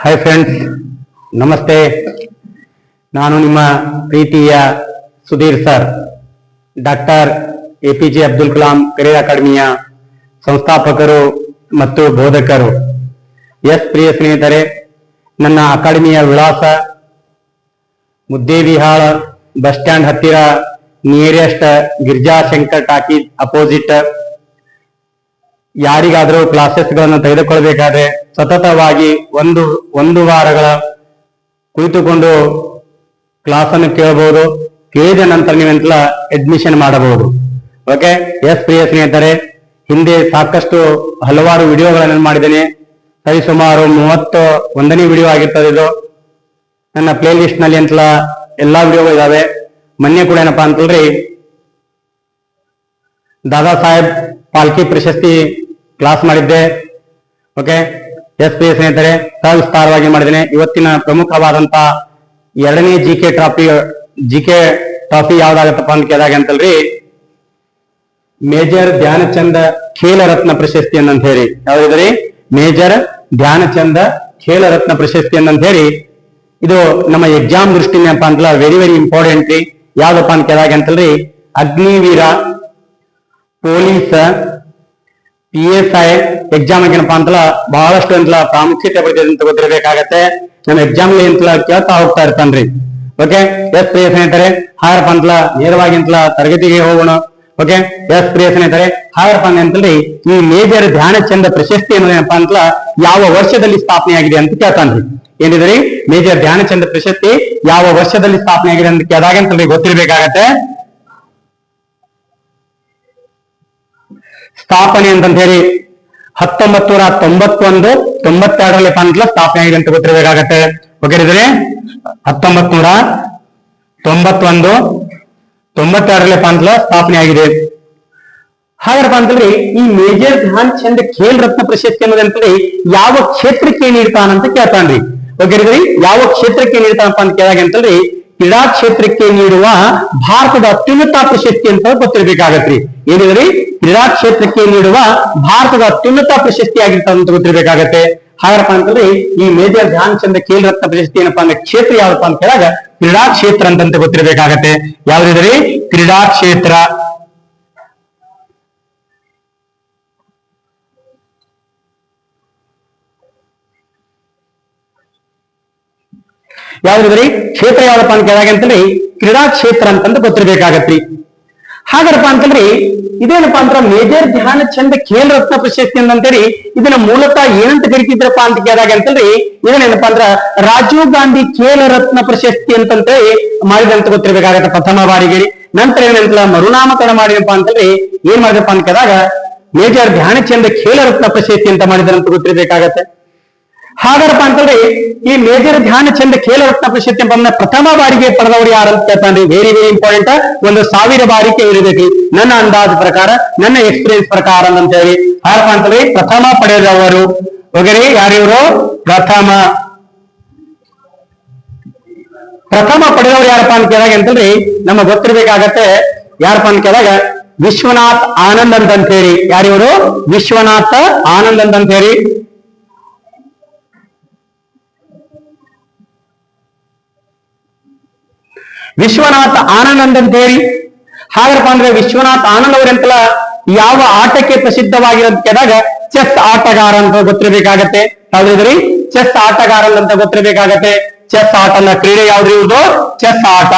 Hi friends, ನಮಸ್ತೆ. ನಾನು ನಿಮ್ಮ ಪ್ರೀತಿಯ Sudhir sir, doctor APJ Abdul Kalam career ಅಕಾಡೆಮಿಯ ಸಂಸ್ಥಾಪಕರು ಮತ್ತು ಬೋಧಕರು. ಪ್ರಿಯ ಸ್ನೇಹಿತರೆ, ನನ್ನ ಅಕಾಡೆಮಿಯ ವಿಳಾಸ ಮುದ್ದೇಬಿಹಾಳ ಬಸ್ ಸ್ಟ್ಯಾಂಡ್ ಹತ್ತಿರ, nearest Girja Shankar talkies opposite. ಯಾರಿಗಾದರೂ ಕ್ಲಾಸಸ್ಗಳನ್ನು ತೆಗೆದುಕೊಳ್ಳಬೇಕಾದ್ರೆ ಸತತವಾಗಿ ಒಂದು ವಾರಗಳ ಕುಳಿತುಕೊಂಡು ಕ್ಲಾಸನ್ನು ಕೇಳಬಹುದು. ಕೇಳಿದ ನಂತರ ನೀವೆಂತಲ ಅಡ್ಮಿಷನ್ ಮಾಡಬಹುದು. ಓಕೆ. ಪ್ರಿಯ ಸ್ನೇಹಿತರೆ, ಹಿಂದೆ ಸಾಕಷ್ಟು ಹಲವಾರು ವಿಡಿಯೋಗಳನ್ನು ಮಾಡಿದ್ದೇನೆ. ಸರಿಸುಮಾರು 31ನೇ ವಿಡಿಯೋ ಆಗಿರ್ತದೆ ಇದು. ನನ್ನ ಪ್ಲೇ ಲಿಸ್ಟ್ ನಲ್ಲಿ ಅಂತಲ ಎಲ್ಲಾ ವಿಡಿಯೋಗಳು ಇದಾವೆ. ಮೊನ್ನೆ ಕೂಡ ಏನಪ್ಪಾ ಅಂತಲ್ರಿ, ದಾದಾ ಸಾಹೇಬ್ ಪಾಲ್ಕಿ ಪ್ರಶಸ್ತಿ ಕ್ಲಾಸ್ ಮಾಡಿದ್ದೆ. ಓಕೆ. ಪ್ರಿಯ ಸ್ನೇಹಿತರೆ, ಸವಿಸ್ತಾರವಾಗಿ ಮಾಡಿದ್ದೇನೆ. ಇವತ್ತಿನ ಪ್ರಮುಖವಾದಂತ 2ನೇ ಜಿಕೆ ಟ್ರಾಫಿ ಯಾವ್ದಾಗತ್ತಪ್ಪ ಅಂತ ಕೇಳಿದಾಗ ಅಂತಲ್ರಿ, ಮೇಜರ್ ಧ್ಯಾನಚಂದ್ ಖೇಲ ರತ್ನ ಪ್ರಶಸ್ತಿ ಅಂತ ಹೇಳಿ. ಯಾವ್ದಿದ್ರಿ? ಮೇಜರ್ ಧ್ಯಾನಚಂದ್ ಖೇಲ ರತ್ನ ಪ್ರಶಸ್ತಿ ಅಂತ ಹೇಳಿ. ಇದು ನಮ್ಮ ಎಕ್ಸಾಮ್ ದೃಷ್ಟಿನಪ್ಪ ಅಂತಲ್ಲ ವೆರಿ ಇಂಪಾರ್ಟೆಂಟ್ ರೀ. ಯಾವ್ದಪ್ಪ ಅಂತ ಕೇಳಿದಾಗ ಅಂತಲ್ರಿ, ಅಗ್ನಿವೀರ, ಪೊಲೀಸ್, PSI ಎಕ್ಸಾಮ್ ಏನಪ್ಪಾ ಅಂತಲ್ಲ ಬಹಳಷ್ಟು ಅಂತಲ್ಲ ಪ್ರಾಮುಖ್ಯತೆ ಪಡೆದಿದೆ ಅಂತ ಗೊತ್ತಿರಬೇಕಾಗತ್ತೆ. ನಮ್ಮ ಎಕ್ಸಾಮ್ ಅಂತಲ್ಲ ಕೇಳ್ತಾ ಹೋಗ್ತಾ ಇರ್ತಾನ್ರಿ. ಓಕೆ. ಪ್ರಿಯ ಸ್ನೇಹಿತರೆ, ಹಾಯರಪ್ಪ ಅಂತಲ್ಲ ನೇರವಾಗಿ ಅಂತಲ್ಲ ತರಗತಿಗೆ ಹೋಗೋಣ. ಓಕೆ. ಪ್ರಿಯ ಸ್ನೇಹಿತರೆ, ಹಾಯರಪ್ಪ ಅಂತಲ್ರಿ, ಈ ಮೇಜರ್ ಧ್ಯಾನಚಂದ್ ಪ್ರಶಸ್ತಿ ಏನಪ್ಪಾ ಅಂತಲ್ಲ ಯಾವ ವರ್ಷದಲ್ಲಿ ಸ್ಥಾಪನೆ ಆಗಿದೆ ಅಂತ ಕೇಳ್ತಾನ್ರಿ. ಏನಿದ್ರಿ? ಮೇಜರ್ ಧ್ಯಾನಚಂದ್ ಪ್ರಶಸ್ತಿ ಯಾವ ವರ್ಷದಲ್ಲಿ ಸ್ಥಾಪನೆ ಆಗಿದೆ ಅಂತ ಕೇಳಿದಾಗ ಅಂತಲ್ರಿ ಗೊತ್ತಿರ್ಬೇಕಾಗತ್ತೆ. ಸ್ಥಾಪನೆ ಅಂತಂತ ಹೇಳಿ 1991-92 ಅಂತಲ ಸ್ಥಾಪನೆ ಆಗಿದೆ ಅಂತ ಗೊತ್ತಿರಬೇಕಾಗತ್ತೆ. ಓಕೆ. 1991-92 ಅಂತಲ ಸ್ಥಾಪನೆ ಆಗಿದೆ. ಹಾಗಾರಪ್ಪ ಅಂತಂದ್ರೆ ಈ ಮೇಜರ್ ಧ್ಯಾನ್ ಚಂದ್ ಖೇಲ್ ರತ್ನ ಪ್ರಶಸ್ತಿ ಅನ್ನೋದಂತೇಳಿ ಯಾವ ಕ್ಷೇತ್ರಕ್ಕೆ ನೀಡ್ತಾನಂತ ಕೇಳ್ತಾನ್ರಿ. ಓಕೆ. ಯಾವ ಕ್ಷೇತ್ರಕ್ಕೆ ನೀಡ್ತಾನಪ್ಪ ಅಂತ ಕೇಳಿದಾಗ ಅಂತಂದ್ರೆ ಕ್ರೀಡಾ ಕ್ಷೇತ್ರಕ್ಕೆ ನೀಡುವ ಭಾರತದ ಅತ್ಯುನ್ನತ ಪ್ರಶಸ್ತಿ ಅಂತ ಗೊತ್ತಿರ್ಬೇಕಾಗತ್ರಿ. ಏನಿದ್ರಿ? ಕ್ರೀಡಾ ಕ್ಷೇತ್ರಕ್ಕೆ ನೀಡುವ ಭಾರತದ ಅತ್ಯುನ್ನತ ಪ್ರಶಸ್ತಿ ಆಗಿರ್ತಾವ ಅಂತ ಗೊತ್ತಿರ್ಬೇಕಾಗತ್ತೆ. ಹಾಗಪ್ಪ ಅಂತಂದ್ರೆ ಈ ಮೇಜರ್ ಧ್ಯಾನ್ ಚಂದ್ ಖೇಲ್ ರತ್ನ ಪ್ರಶಸ್ತಿ ಏನಪ್ಪಾ ಅಂದ್ರೆ ಕ್ಷೇತ್ರ ಯಾವಪ್ಪ ಅಂತ ಕೇಳಿದಾಗ ಕ್ರೀಡಾ ಕ್ಷೇತ್ರ ಅಂತ ಗೊತ್ತಿರ್ಬೇಕಾಗತ್ತೆ. ಯಾವ್ದಿದ್ರಿ? ಕ್ರೀಡಾ ಕ್ಷೇತ್ರ. ಯಾವ್ದ್ರಿ? ಕ್ಷೇತ್ರ ಯಾವ್ದಪ್ಪ ಅಂತ ಕೇಳಿದಾಗ ಅಂತಂದ್ರೆ ಕ್ರೀಡಾ ಕ್ಷೇತ್ರ ಅಂತಂದು ಗೊತ್ತಿರ್ಬೇಕಾಗತ್ರಿ. ಹಾಗರಪ್ಪ ಅಂತಂದ್ರಿ ಇದೇನಪ್ಪಾ ಅಂತ ಮೇಜರ್ ಧ್ಯಾನ ಚಂದ್ ಖೇಲ್ ರತ್ನ ಪ್ರಶಸ್ತಿ ಅಂತೇಳಿ ಇದನ್ನ ಮೂಲತಃ ಏನಂತ ಕರಿತಿದ್ರಪ್ಪ ಅಂತ ಕೇಳಿದಾಗ ಅಂತಂದ್ರಿ ಇದನ್ನೇನಪ್ಪಾ ಅಂದ್ರ ರಾಜೀವ್ ಗಾಂಧಿ ಖೇಲ್ ರತ್ನ ಪ್ರಶಸ್ತಿ ಅಂತಂತೇಳಿ ಮಾಡಿದಂತ ಗೊತ್ತಿರ್ಬೇಕಾಗತ್ತೆ ಪ್ರಥಮ ಬಾರಿಗೆ. ನಂತರ ಏನಂತಲ್ಲ ಮರುನಾಮಕರಣ ಮಾಡಿದಪ್ಪ ಅಂತಂದ್ರೆ ಏನ್ ಮಾಡಿದಪ್ಪ ಅಂತ ಕೇಳಿದಾಗ ಮೇಜರ್ ಧ್ಯಾನ ಚಂದ್ ಖೇಲ್ ರತ್ನ ಪ್ರಶಸ್ತಿ ಅಂತ ಮಾಡಿದ್ರಂತ ಗೊತ್ತಿರ್ಬೇಕಾಗತ್ತೆ. ಹಾಗರಪ್ಪ ಅಂತಂದ್ರೆ ಈ ಮೇಜರ್ ಧ್ಯಾನ ಚಂದ್ ಖೇಲ ರತ್ನ ಪ್ರಶಸ್ತಿ ಪ್ರಥಮ ಬಾರಿಗೆ ಪಡೆದವರು ಯಾರಂತ ಕೇಳ್ತಾನ್ರಿ. Very important. 1000 ಬಾರಿ ಕೇಳಿರ್ಬೇಕ್ರಿ ನನ್ನ ಅಂದಾಜು ಪ್ರಕಾರ, ನನ್ನ ಎಕ್ಸ್ಪೀರಿಯನ್ಸ್ ಪ್ರಕಾರ ಅಂತ ಹೇಳಿ. ಹಾಗಪ್ಪ ಅಂತಂದ್ರೆ ಪ್ರಥಮ ಪಡೆದವರು ಹೋಗಿರಿ ಯಾರಿವರು? ಪ್ರಥಮ ಪಡೆದವರು ಯಾರಪ್ಪ ಅಂತ ಕೇಳಿದಾಗ ಅಂತಂದ್ರಿ ನಮಗೆ ಗೊತ್ತಿರ್ಬೇಕಾಗತ್ತೆ. ಯಾರಪ್ಪ ಅಂತ ಕೇಳಿದಾಗ ವಿಶ್ವನಾಥ್ ಆನಂದ್ ಅಂತ ಹೇಳಿ. ಯಾರಿವರು? ವಿಶ್ವನಾಥ್ ಆನಂದ್ ಅಂತ ಹೇಳಿ. ವಿಶ್ವನಾಥ್ ಆನಂದ್ ಅಂತ ಹೇಳಿ. ಹಾಗರಪ್ಪ ಅಂದ್ರೆ ವಿಶ್ವನಾಥ್ ಆನಂದ್ ಅವರೆಂತಲ್ಲ ಯಾವ ಆಟಕ್ಕೆ ಪ್ರಸಿದ್ಧವಾಗಿರೋದ್ ಕೇಳಿದಾಗ ಚೆಸ್ ಆಟಗಾರ ಅಂತ ಗೊತ್ತಿರ್ಬೇಕಾಗತ್ತೆ. ಯಾವ್ದ್ರಿ? ಚೆಸ್ ಆಟಗಾರ ಅಂತ ಗೊತ್ತಿರ್ಬೇಕಾಗತ್ತೆ. ಚೆಸ್ ಆಟನ ಕ್ರೀಡೆ ಯಾವ್ದು? ಇವ್ರದು ಚೆಸ್ ಆಟ.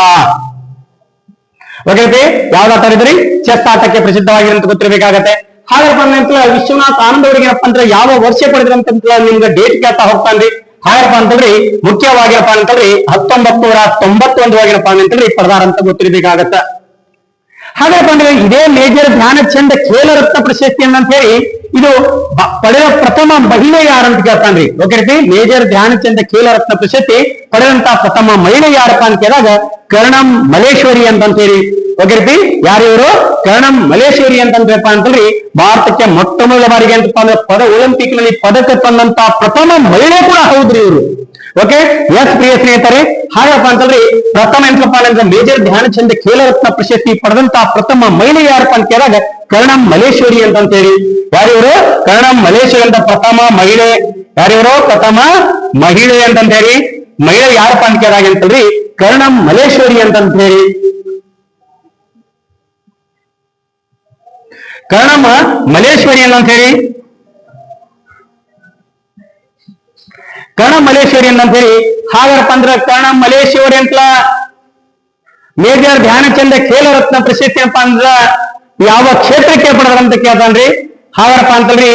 ಓಕೆ. ಯಾವ್ದು ಆಟ ಇದ್ರಿ? ಚೆಸ್ ಆಟಕ್ಕೆ ಪ್ರಸಿದ್ಧವಾಗಿರೋಂತ ಗೊತ್ತಿರ್ಬೇಕಾಗತ್ತೆ. ಹಾಗರಪ್ಪ ಅಂತಲ್ಲ ವಿಶ್ವನಾಥ್ ಆನಂದ್ ಅವರಿಗೆ ಏನಪ್ಪ ಅಂದ್ರೆ ಯಾವ ವರ್ಷ ಪಡೆದ್ರಂತ ನಿಮ್ಗೆ ಡೇಟ್ ಕೇಳ್ತಾ ಹೋಗ್ತಾನ್ರಿ. ಹಾಗಪ್ಪ ಅಂತಲ್ರಿ ಮುಖ್ಯವಾಗಿರಪ್ಪ ಅಂತಲ್ರಿ 1991 ಅಂತಲ್ರಿ ಪಡೆದಾರ ಅಂತ ಗೊತ್ತಿರ್ಬೇಕಾಗತ್ತ. ಹಾಗಪ್ಪ ಅಂದ್ರೆ ಇದೇ ಮೇಜರ್ ಧ್ಯಾನ ಚಂದ್ ಖೇಲ ರತ್ನ ಪ್ರಶಸ್ತಿ ಅಂತ ಹೇಳಿ ಇದು ಪಡೆದ ಪ್ರಥಮ ಮಹಿಳೆ ಯಾರಂತ ಕೇಳ್ತಾನ್ರಿ. ಓಕೆ. ಮೇಜರ್ ಧ್ಯಾನ ಚಂದ್ ಖೇಲ ರತ್ನ ಪ್ರಶಸ್ತಿ ಪಡೆದಂತ ಪ್ರಥಮ ಮಹಿಳೆ ಯಾರಪ್ಪ ಅಂತ ಕೇಳಿದಾಗ ಕರ್ಣಂ ಮಲ್ಲೇಶ್ವರಿ ಅಂತ ಹೇಳಿ. ಓಕೆ. ಯಾರಿವರು? ಕರ್ಣಂ ಮಲ್ಲೇಶ್ವರಿ ಅಂತಂದ್ರಪ್ಪ ಅಂತಂದ್ರಿ ಭಾರತಕ್ಕೆ ಮೊಟ್ಟ ಮೊದಲ ಬಾರಿಗೆ ಅಂತಪ್ಪ ಅಂದ್ರೆ ಒಲಿಂಪಿಕ್ ನಲ್ಲಿ ಪದಕ ತಂದಂತ ಪ್ರಥಮ ಮಹಿಳೆ ಕೂಡ ಹೌದ್ರಿ ಇವರು. ಓಕೆ. ಪ್ರಿಯ ಸ್ನೇಹಿತರೆ, ಹಾಗಪ್ಪ ಅಂತಂದ್ರಿ ಪ್ರಥಮ ಎಂತಪ್ಪ ಅಂದ್ರೆ ಮೇಜರ್ ಧ್ಯಾನ ಚಂದ್ ಖೇಲ ರತ್ನ ಪ್ರಶಸ್ತಿ ಪಡೆದಂತ ಪ್ರಥಮ ಮಹಿಳೆ ಯಾರಪ್ಪ ಅಂತ ಕೇಳಿದಾಗ ಕರ್ಣಂ ಮಲ್ಲೇಶ್ವರಿ ಅಂತ ಹೇಳಿ. ಯಾರಿವರು? ಕರ್ಣಂ ಮಲ್ಲೇಶ್ವರಿ ಅಂತ ಪ್ರಥಮ ಮಹಿಳೆ. ಯಾರಿವರು? ಪ್ರಥಮ ಮಹಿಳೆ ಅಂತಂತ ಹೇಳಿ, ಮಹಿಳೆ ಯಾರಪ್ಪ ಅಂತ ಕೇಳಿದಾಗ ಅಂತಂದ್ರಿ ಕರ್ಣಂ ಮಲ್ಲೇಶ್ವರಿ ಅಂತಂತ ಹೇಳಿ. ಕರ್ಣಂ ಮಲ್ಲೇಶ್ವರಿ ಅಂತ ಹೇಳಿ, ಕರ್ಣಂ ಮಲ್ಲೇಶ್ವರಿ ಅಂತ ಹೇಳಿ. ಹಾಗಾರಪ್ಪ ಅಂದ್ರ ಕರ್ಣಂ ಮಲ್ಲೇಶ್ವರಿ ಅಂತ ಮೇಜರ್ ಧ್ಯಾನಚಂದ ಖೇಲ ರತ್ನ ಪ್ರಶಸ್ತಿ ಏನಪ್ಪಾ ಅಂದ್ರ ಯಾವ ಕ್ಷೇತ್ರಕ್ಕೆ ಪಡೆದ್ರಂತ ಕೇಳ್ತಾನ್ರಿ. ಹಾಗಾರಪ್ಪ ಅಂತಲ್ರಿ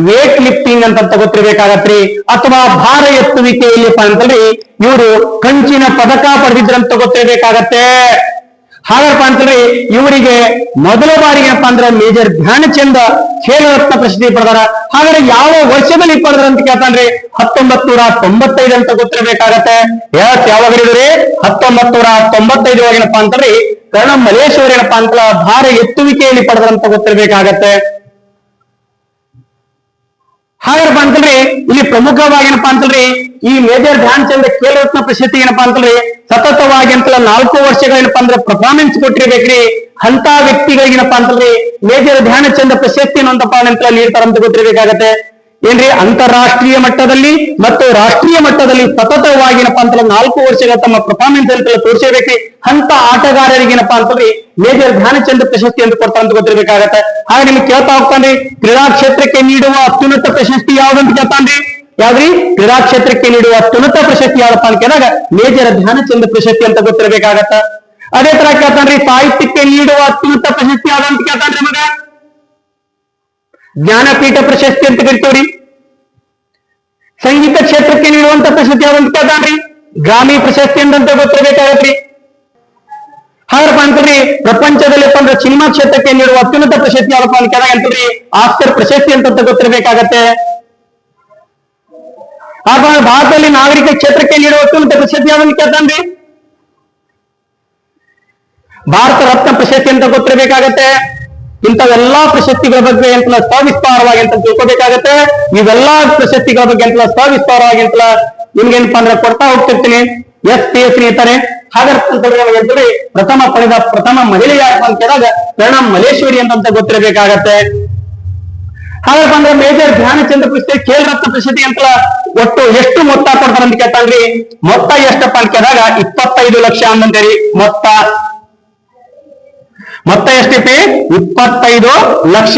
ವೇಟ್ ಲಿಫ್ಟಿಂಗ್ ಅಂತ ಗೊತ್ತಿರ್ಬೇಕಾಗತ್ರಿ, ಅಥವಾ ಭಾರ ಎತ್ತುವಿಕೆಯಲ್ಲಿಪ್ಪ ಅಂತಲ್ರಿ ಇವರು ಕಂಚಿನ ಪದಕ ಪಡೆದಿದ್ರಂತ ಗೊತ್ತಿರ್ಬೇಕಾಗತ್ತೆ. ಹಾಗಪ್ಪ ಅಂತಂದ್ರೆ ಇವರಿಗೆ ಮೊದಲ ಬಾರಿಗೆ ಏನಪ್ಪಾ ಅಂದ್ರೆ ಮೇಜರ್ ಧ್ಯಾನಚಂದ ಖೇಲ ರತ್ನ ಪ್ರಶಸ್ತಿ ಪಡೆದಾರ. ಹಾಗಾದ್ರೆ ಯಾವ ವರ್ಷದಲ್ಲಿ ಪಡೆದ್ರ ಅಂತ ಕೇಳ್ತಾನ್ರಿ 1995 ಅಂತ ಗೊತ್ತಿರಬೇಕಾಗತ್ತೆ. ಯಾವಾಗಲಿದ್ರಿ 1995 ಏನಪ್ಪಾ ಅಂತಂದ್ರಿ ಕರ್ಣಂ ಮಲ್ಲೇಶ್ವರಿ ಏನಪ್ಪಾ ಅಂತ ಭಾರ ಎತ್ತುವಿಕೆಯಲ್ಲಿ ಪಡೆದ್ರಂತ ಗೊತ್ತಿರಬೇಕಾಗತ್ತೆ. ಹಾಗಪ್ಪ ಅಂತಂದ್ರೆ ಇಲ್ಲಿ ಪ್ರಮುಖವಾಗಿ ಏನಪ್ಪಾ ಅಂತಂದ್ರೆ ಈ ಮೇಜರ್ ಧ್ಯಾನ್ ಚಂದ್ ಖೇಲ್ ರತ್ನ ಪ್ರಶಸ್ತಿ ಏನಪ್ಪಾ ಅಂತಂದ್ರೆ ಸತತವಾಗಿ ಅಂತ 4 ವರ್ಷಗಳ ಏನಪ್ಪಾ ಅಂದ್ರೆ ಪರ್ಫಾರ್ಮೆನ್ಸ್ ಕೊಟ್ಟಿರ್ಬೇಕ್ರಿ. ಅಂತ ವ್ಯಕ್ತಿಗಳಿಗೆ ಏನಪ್ಪಾ ಅಂತಂದ್ರೆ ಮೇಜರ್ ಧ್ಯಾನ ಚಂದ್ ಪ್ರಶಸ್ತಿ ಅನ್ನೋಂತಪ್ಪ ಅಂತ ನೀಡ್ತಾರಂತ ಗೊತ್ತಿರ್ಬೇಕಾಗತ್ತೆ. ಏನ್ರಿ ಅಂತಾರಾಷ್ಟ್ರೀಯ ಮಟ್ಟದಲ್ಲಿ ಮತ್ತು ರಾಷ್ಟ್ರೀಯ ಮಟ್ಟದಲ್ಲಿ ಸತತವಾಗಿ ಏನಪ್ಪಾ ಅಂತಂದ್ರೆ 4 ವರ್ಷಗಳ ತಮ್ಮ ಪರ್ಫಾರ್ಮೆನ್ಸ್ ಅಂತ ತೋರಿಸಿರ್ಬೇಕ್ರಿ. ಅಂತ ಆಟಗಾರರಿಗೆ ಏನಪ್ಪಾ ಅಂತಂದ್ರೆ ಮೇಜರ್ ಧ್ಯಾನಚಂದ್ ಪ್ರಶಸ್ತಿ ಅಂತ ಕೊಡ್ತಾರಂತ ಗೊತ್ತಿರ್ಬೇಕಾಗತ್ತೆ. ಹಾಗೆ ನಿಮ್ಗೆ ಕೇಳ್ತಾ ಹೋಗ್ತಾನ್ರಿ ಕ್ರೀಡಾ ಕ್ಷೇತ್ರಕ್ಕೆ ನೀಡುವ ಅತ್ಯುನ್ನತ ಪ್ರಶಸ್ತಿ ಯಾವ್ದಂತ ಕೇಳ್ತಾನ್ರಿ. ಯಾವ್ದ್ರಿ ಕ್ರೀಡಾ ಕ್ಷೇತ್ರಕ್ಕೆ ನೀಡುವ ಅತ್ಯುನ್ನತ ಪ್ರಶಸ್ತಿ ಯಾವಪ್ಪ ಅಂತ ಕೇಳಿದಾಗ ಮೇಜರ್ ಧ್ಯಾನಚಂದ್ ಪ್ರಶಸ್ತಿ ಅಂತ ಗೊತ್ತಿರ್ಬೇಕಾಗತ್ತ. ಅದೇ ತರ ಕೇಳ್ತಾನ್ರಿ ಸಾಹಿತ್ಯಕ್ಕೆ ನೀಡುವ ಅತ್ಯುನ್ನತ ಪ್ರಶಸ್ತಿ ಯಾವ್ದಂತ ಕೇಳ್ತಾನ್ರಿ ಮಗ ಜ್ಞಾನಪೀಠ ಪ್ರಶಸ್ತಿ ಅಂತ ಕರಿತೀವ್ರಿ. ಸಂಗೀತ ಕ್ಷೇತ್ರಕ್ಕೆ ನೀಡುವಂತ ಪ್ರಶಸ್ತಿ ಯಾವ್ದಂತ ಕೇಳ್ತಾನ್ರಿ ಗ್ರಾಮಿ ಪ್ರಶಸ್ತಿ ಅಂತ ಗೊತ್ತಿರ್ಬೇಕಾಗತ್ರಿ. ಹಾಗಪ್ಪ ಅಂತಂದ್ರಿ ಪ್ರಪಂಚದಲ್ಲಿ ಅಂದ್ರೆ ಸಿನಿಮಾ ಕ್ಷೇತ್ರಕ್ಕೆ ನೀಡುವ ಅತ್ಯುನ್ನತ ಪ್ರಶಸ್ತಿ ಯಾವಪ್ಪ ಅಂತ ಕೇಳಿದಾಗ ಅಂತಂದ್ರಿ ಆಸ್ಕರ್ ಪ್ರಶಸ್ತಿ ಅಂತ ಗೊತ್ತಿರ್ಬೇಕಾಗತ್ತೆ. ಹಾಗೆ ಭಾರತದಲ್ಲಿ ನಾಗರಿಕ ಕ್ಷೇತ್ರಕ್ಕೆ ನೀಡುವ ಅತ್ಯುನ್ನತ ಪ್ರಶಸ್ತಿ ಯಾವ್ದಂತ ಕೇಳ್ತಾನ್ರಿ ಭಾರತ ರತ್ನ ಪ್ರಶಸ್ತಿ ಅಂತ ಗೊತ್ತಿರಬೇಕಾಗತ್ತೆ. ಇಂಥವೆಲ್ಲಾ ಪ್ರಶಸ್ತಿಗಳ ಬಗ್ಗೆ ಅಂತ ಸವಿಸ್ತಾರವಾಗಿ ಅಂತ ತಿಳ್ಕೊಬೇಕಾಗತ್ತೆ. ಇವೆಲ್ಲಾ ಪ್ರಶಸ್ತಿಗಳ ಬಗ್ಗೆ ಅಂತ ಸವಿಸ್ತಾರವಾಗಿ ಅಂತ ನಿಮ್ಗೇನಪ್ಪಾ ಅಂದ್ರೆ ಕೊಡ್ತಾ ಹೋಗ್ತಿರ್ತೀನಿ. ಪಿ ಎಸ್ ಸ್ನೇಹಿತರೆ ಹಾಗಂತಂದ್ರೆ ಪ್ರಥಮ ಮಹಿಳೆ ಯಾರಪ್ಪ ಅಂತ ಕೇಳಿದಾಗ ಕರ್ಣಂ ಮಲ್ಲೇಶ್ವರಿ ಅಂತ ಗೊತ್ತಿರಬೇಕಾಗತ್ತೆ. ಹಾಗಪ್ಪ ಅಂದ್ರೆ ಮೇಜರ್ ಧ್ಯಾನಚಂದ್ರ ಪ್ರಶಸ್ತಿ ಖೇಲ್ ರತ್ನ ಪ್ರಶಸ್ತಿ ಅಂತ ಒಟ್ಟು ಎಷ್ಟು ಮೊತ್ತ ಕೊಡ್ತಾರ ಅಂತ ಕೇಳ್ತಾನ್ರಿ. ಮೊತ್ತ ಎಷ್ಟಪ್ಪ ಅಂತ ಕೇಳಿದಾಗ 25 ಲಕ್ಷ ಅಂತಂತೇಳಿ. ಮೊತ್ತ ಎಷ್ಟೈತಿ 25 ಲಕ್ಷ.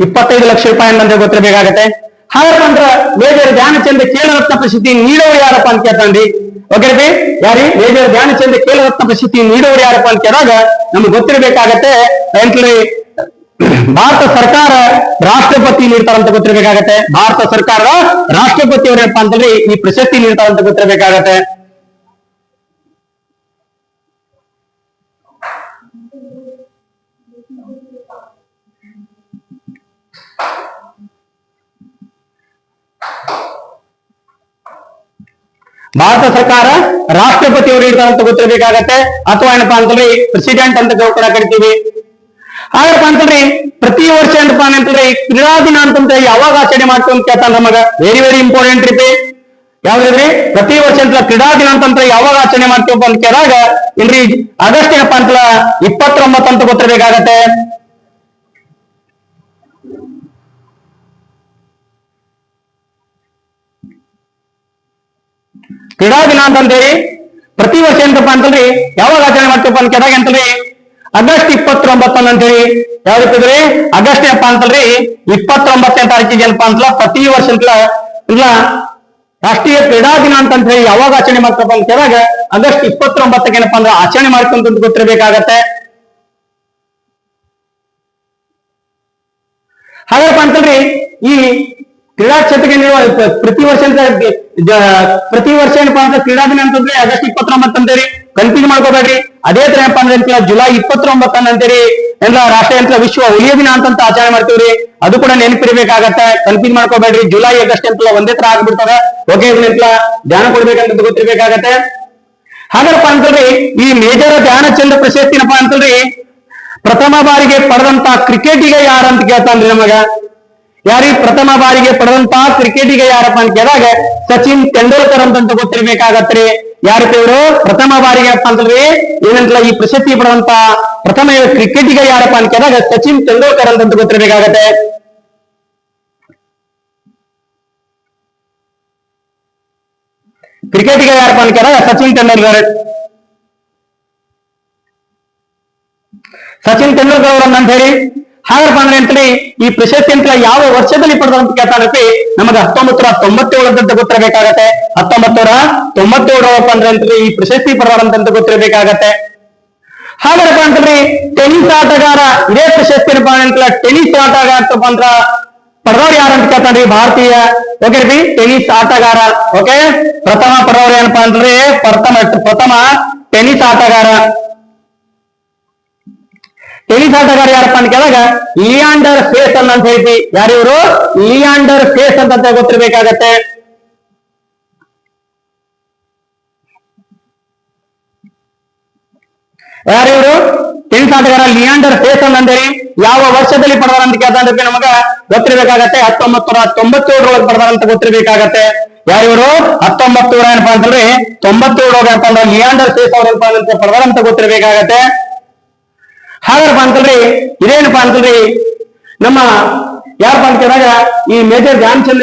25 ಲಕ್ಷ ರೂಪಾಯಿ ಅಂತ ಗೊತ್ತಿರಬೇಕಾಗತ್ತೆ. ಹಾಗಪ್ಪ ಅಂದ್ರ ಮೇಜರ್ ಧ್ಯಾನಚಂದ್ರ ಖೇಲ್ ರತ್ನ ಪ್ರಶಸ್ತಿ ನೀಡೋರು ಯಾರಪ್ಪ ಅಂತ ಕೇಳ್ತಾನ್ರಿ. ಓಕೆ ಯಾರಿ ಮೇಜರ್ ಧ್ಯಾನಚಂದ್ರ ಖೇಲ್ ರತ್ನ ಪ್ರಶಸ್ತಿ ನೀಡೋರು ಯಾರಪ್ಪ ಅಂತ ಕೇಳಿದಾಗ ನಮ್ಗೆ ಗೊತ್ತಿರಬೇಕಾಗತ್ತೆ. ಭಾರತ ಸರ್ಕಾರ ರಾಷ್ಟ್ರಪತಿ ನೀಡ್ತಾರಂತ ಗೊತ್ತಿರಬೇಕಾಗತ್ತೆ. ಭಾರತ ಸರ್ಕಾರ ರಾಷ್ಟ್ರಪತಿ ಅವರೇನಪ್ಪ ಅಂತಂದ್ರೆ ಈ ಪ್ರಶಸ್ತಿ ನೀಡ್ತಾರಂತ ಗೊತ್ತಿರಬೇಕಾಗತ್ತೆ. ಭಾರತ ಸರ್ಕಾರ ರಾಷ್ಟ್ರಪತಿ ಅವರು ಇರ್ತಾರಂತ ಗೊತ್ತಿರಬೇಕಾಗತ್ತೆ. ಅಥವಾ ಏನಪ್ಪಾ ಅಂತಂದ್ರೆ ಪ್ರೆಸಿಡೆಂಟ್ ಅಂತ ಕೂಡ ಕರಿತೀವಿ. ಹಾಗಪ್ಪ ಅಂತಂದ್ರೆ ಪ್ರತಿ ವರ್ಷ ಏನಪ್ಪಾ ಅಂತಂದ್ರೆ ಕ್ರೀಡಾ ದಿನ ಅಂತಂದ್ರೆ ಯಾವಾಗ ಆಚರಣೆ ಮಾಡ್ತೀವಿ ಅಂತ ಕೇಳ್ತಾನ ನಮಗ. ವೆರಿ ಇಂಪಾರ್ಟೆಂಟ್ ರೀತಿ ಯಾವ್ದ್ರಿ ಪ್ರತಿ ವರ್ಷ ಅಂತ ಕ್ರೀಡಾ ದಿನ ಅಂತಂದ್ರೆ ಯಾವಾಗ ಆಚರಣೆ ಮಾಡ್ತೀವಪ್ಪ ಅಂತ ಕೇಳಿದಾಗ ಇಲ್ರಿ ಆಗಸ್ಟ್ ಏನಪ್ಪಾ ಅಂತ 29 ಅಂತ ಗೊತ್ತಿರಬೇಕಾಗತ್ತೆ. ಕ್ರೀಡಾ ದಿನ ಅಂತಂದೇಳಿ ಪ್ರತಿ ವರ್ಷ ಎಂತಪ್ಪ ಅಂತಂದ್ರಿ ಯಾವಾಗ ಆಚರಣೆ ಮಾಡ್ತೀವಪ್ಪ ಅಂತ ಕೇಳಿದಾಗ ಅಂತಂದ್ರಿ ಆಗಸ್ಟ್ 29 ಅಂತೇಳಿ. ಯಾವ್ದಿರ್ತದ್ರಿ ಆಗಸ್ಟ್ ಏನಪ್ಪಾ ಅಂತಲ್ರಿ 29ನೇ ತಾರೀಕಿಗೆ ಏನಪ್ಪಾ ಅಂತಲ್ಲ ಪ್ರತಿ ವರ್ಷ ಇಲ್ಲ ರಾಷ್ಟ್ರೀಯ ಕ್ರೀಡಾ ದಿನ ಅಂತ ಹೇಳಿ ಯಾವಾಗ ಆಚರಣೆ ಮಾಡ್ತಪ್ಪ ಅಂತ ಕೇಳಿದಾಗ ಆಗಸ್ಟ್ 29ಕ್ಕೆ ಏನಪ್ಪಾ ಅಂದ್ರೆ ಆಚರಣೆ ಮಾಡ್ಕೊಂತ ಗೊತ್ತಿರಬೇಕಾಗತ್ತೆ. ಹಾಗಪ್ಪ ಅಂತಲ್ರಿ ಈ ಕ್ರೀಡಾ ಕ್ಷೇತ್ರಕ್ಕೆ ನೀಡುವ ಪ್ರತಿ ವರ್ಷ ಏನಪ್ಪಾ ಅಂತ ಕ್ರೀಡಾ ದಿನ ಅಂತಂದ್ರೆ ಆಗಸ್ಟ್ 29 ಅಂತೇಳಿ ಕನ್ಫ್ಯೂಸ್ ಮಾಡ್ಕೋಬೇಡ್ರಿ. ಅದೇ ತರ ಏನಪ್ಪಾ ಅಂದ್ರೆ ಜುಲೈ 29 ಅಂತೇಳಿ ಎಲ್ಲ ರಾಷ್ಟ್ರೀಯ ವಿಶ್ವ ಹುಲಿಯ ದಿನ ಅಂತ ಆಚರಣೆ ಮಾಡ್ತೀವ್ರಿ. ಅದು ಕೂಡ ನೆನಪಿರ್ಬೇಕಾಗತ್ತೆ. ಕನ್ಫ್ಯೂಸ್ ಮಾಡ್ಕೋಬೇಡ್ರಿ. ಜುಲೈ ಆಗಸ್ಟ್ ಅಂತ ಒಂದೇ ತರ ಆಗ್ಬಿಡ್ತದೆ. ಓಕೆ ಇದನ್ನ ಧ್ಯಾನ ಕೊಡ್ಬೇಕಂತ ಗೊತ್ತಿರ್ಬೇಕಾಗತ್ತೆ. ಹಾಗಪ್ಪ ಅಂತಂದ್ರೆ ಈ ಮೇಜರ್ ಧ್ಯಾನಚಂದ್ರ ಪ್ರಶಸ್ತಿ ಏನಪ್ಪಾ ಅಂತಂದ್ರಿ ಪ್ರಥಮ ಬಾರಿಗೆ ಪಡೆದಂತ ಕ್ರಿಕೆಟಿಗ ಯಾರಂತ ಕೇಳ್ತಾನ್ರಿ ನಮಗ. ಯಾರಿಗೆ ಪ್ರಥಮ ಬಾರಿಗೆ ಪಡೆದಂತಹ ಕ್ರಿಕೆಟಿಗ ಯಾರಪ್ಪ ಅಂತ ಕೇಳಿದಾಗ ಸಚಿನ್ ತೆಂಡೂಲ್ಕರ್ ಅಂತ ಗೊತ್ತಿರ್ಬೇಕಾಗತ್ರಿ. ಯಾರಪ್ಪ ಇವರು ಪ್ರಥಮ ಬಾರಿಗೆ ಏನಪ್ಪಾ ಅಂತಂದ್ರೆ ಏನಂತಲ್ಲ ಈ ಪ್ರಶಸ್ತಿ ಪಡೆದಂತ ಪ್ರಥಮ ಕ್ರಿಕೆಟಿಗ ಯಾರಪ್ಪ ಅಂತ ಕೇಳಿದಾಗ ಸಚಿನ್ ತೆಂಡೂಲ್ಕರ್ ಅಂತ ಗೊತ್ತಿರ್ಬೇಕಾಗತ್ತೆ. ಕ್ರಿಕೆಟಿಗ ಯಾರಪ್ಪ ಅಂತ ಕೇಳಿದಾಗ ಸಚಿನ್ ತೆಂಡೂಲ್ಕರ್. ಸಚಿನ್ ತೆಂಡೂಲ್ಕರ್ ಅವರನ್ನ ಅಂತ ಹೇಳಿ ಹಾಗಪ್ಪ ಅಂದ್ರೆ ಅಂತೇಳಿ ಈ ಪ್ರಶಸ್ತಿ ಅಂತ ಯಾವ ವರ್ಷದಲ್ಲಿ ಪಡೆದಂತ ಕೇಳ್ತಾರಪ್ಪ ನಮಗೆ 1997 ಅಂತ ಗೊತ್ತಿರಬೇಕಾಗತ್ತೆ. 1997 ಅಂದ್ರೆ ಅಂತೇಳಿ ಈ ಪ್ರಶಸ್ತಿ ಪಡೆದಂತ ಗೊತ್ತಿರಬೇಕಾಗತ್ತೆ. ಹಾಗಪ್ಪ ಅಂತಂದ್ರೆ ಟೆನಿಸ್ ಆಟಗಾರ ಇದೇ ಪ್ರಶಸ್ತಿ ಏನಪ್ಪಾ ಅಂತ ಟೆನಿಸ್ ಆಟಗಾರ ಅಂದ್ರ ಪಡೆದವ್ರು ಯಾರಂತ ಕೇಳ್ತಾರ್ರಿ ಭಾರತೀಯ ಓಕೆ ರೀ ಟೆನಿಸ್ ಆಟಗಾರ. ಓಕೆ ಪ್ರಥಮ ಪಡೆದವ್ರು ಏನಪ್ಪಾ ಅಂತಂದ್ರೆ ಪ್ರಥಮ ಟೆನಿಸ್ ಆಟಗಾರ. ಟೆನಿಸ್ ಆಟಗಾರ ಯಾರಪ್ಪ ಅಂತ ಕೇಳಿದಾಗ ಲಿಯಾಂಡರ್ ಪೇಸ್ ಅಂತ ಹೇಳ್ತಿ. ಯಾರಿವರು ಲಿಯಾಂಡರ್ ಪೇಸ್ ಅಂತ ಗೊತ್ತಿರ್ಬೇಕಾಗತ್ತೆ. ಯಾರಿವರು ಟೆನಿಸ್ ಆಟಗಾರ ಲಿಯಾಂಡರ್ ಪೇಸ್ ಅಂತೇಳಿ ಯಾವ ವರ್ಷದಲ್ಲಿ ಪಡೆದಾರ ಅಂತ ಕೇಳ್ತಾಂದ್ರೆ ನಮಗ ಗೊತ್ತಿರ್ಬೇಕಾಗತ್ತೆ. 1997 ಪಡೆದಾರಂತ ಗೊತ್ತಿರ್ಬೇಕಾಗತ್ತೆ. ಯಾರಿವರು 1900 ಏನಪ್ಪಾ ಅಂತಂದ್ರೆ 97 ಲಿಯಾಂಡರ್ ಪೇಸ್ ಅವ್ರ ಪಡೆದಾರಂತ ಗೊತ್ತಿರ್ಬೇಕಾಗತ್ತೆ. ಹಾಗಪ್ಪ ಅಂತಂದ್ರೆ ಇದೇನಪ್ಪಾ ಅಂತಂದ್ರೆ ನಮ್ಮ ಯಾರಪ್ಪ ಅಂತ ಕೇಳಿದಾಗ ಈ ಮೇಜರ್ ಧ್ಯಾನ್ಚಂದ್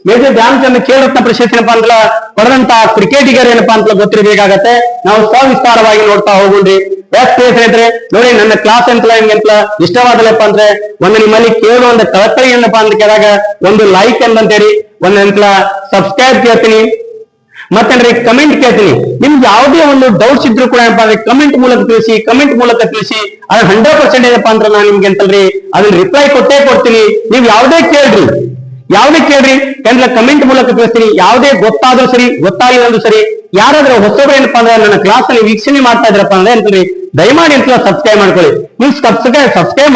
ಮೇಜರ್ ಧ್ಯಾನ್ಚಂದ್ ಖೇಲ್ರತ್ನ ಪ್ರಶಸ್ತಿ ಏನಪ್ಪಾ ಅಂತ ಪಡೆದಂತ ಕ್ರಿಕೆಟಿಗರ್ ಏನಪ್ಪಾ ಅಂತ ಗೊತ್ತಿರಬೇಕಾಗತ್ತೆ. ನಾವು ಸವಿಸ್ತಾರವಾಗಿ ನೋಡ್ತಾ ಹೋಗೋಣ್ರಿ. ಸ್ನೇಹಿತರೆ ನೋಡಿ ನನ್ನ ಕ್ಲಾಸ್ ಅಂತ ನಿಮ್ಗೆಂತ ಇಷ್ಟವಾದಲ್ಲಪ್ಪ ಅಂದ್ರೆ ಒಂದು ನಿಮ್ಮಲ್ಲಿ ಕೇಳುವ ಒಂದು ಕಳಕಳಿ ಏನಪ್ಪಾ ಅಂತ ಕೇಳಿದಾಗ ಒಂದು ಲೈಕ್ ಅಂತೇಳಿ ಒಂದಂತ ಸಬ್ಸ್ಕ್ರೈಬ್ ಕೇಳ್ತೀನಿ ಮತ್ತೇನ್ರಿ ಕಮೆಂಟ್ ಕೇಳ್ತೀನಿ. ನಿಮ್ಗೆ ಯಾವುದೇ ಒಂದು ಡೌಟ್ಸ್ ಇದ್ರು ಕೂಡ ಏನಪ್ಪಾ ಅಂದ್ರೆ ಕಮೆಂಟ್ ಮೂಲಕ ತಿಳಿಸಿ ಅದು 100% ಏನಪ್ಪಾ ಅಂದ್ರೆ ನಾನು ನಿಮ್ಗೆ ಅಂತಲ್ರಿ ಅದನ್ನ ರಿಪ್ಲೈ ಕೊಟ್ಟೇ ಕೊಡ್ತೀನಿ. ನೀವು ಯಾವುದೇ ಕೇಳ್ರಿ ಕಮೆಂಟ್ ಮೂಲಕ ತಿಳಿಸ್ತೀನಿ. ಯಾವುದೇ ಗೊತ್ತಾದ್ರೂ ಸರಿ ಗೊತ್ತಾಗಿಲ್ಲ ಸರಿ ಯಾರಾದ್ರೂ ಹೊಸಬ್ರು ಏನಪ್ಪಾ ಅಂದ್ರೆ ನನ್ನ ಕ್ಲಾಸ್ ಅಲ್ಲಿ ವೀಕ್ಷಣೆ ಮಾಡ್ತಾ ಇದ್ರಪ್ಪ ಅಂದ್ರೆ ಅಂತಂದ್ರೆ ದಯಮಾಡಿ ಅಂತ ಸಬ್ಸ್ಕ್ರೈಬ್ ಮಾಡ್ಕೊಳ್ಳಿ. ನೀವು ಸಬ್ಸ್ಕ್ರೈಬ್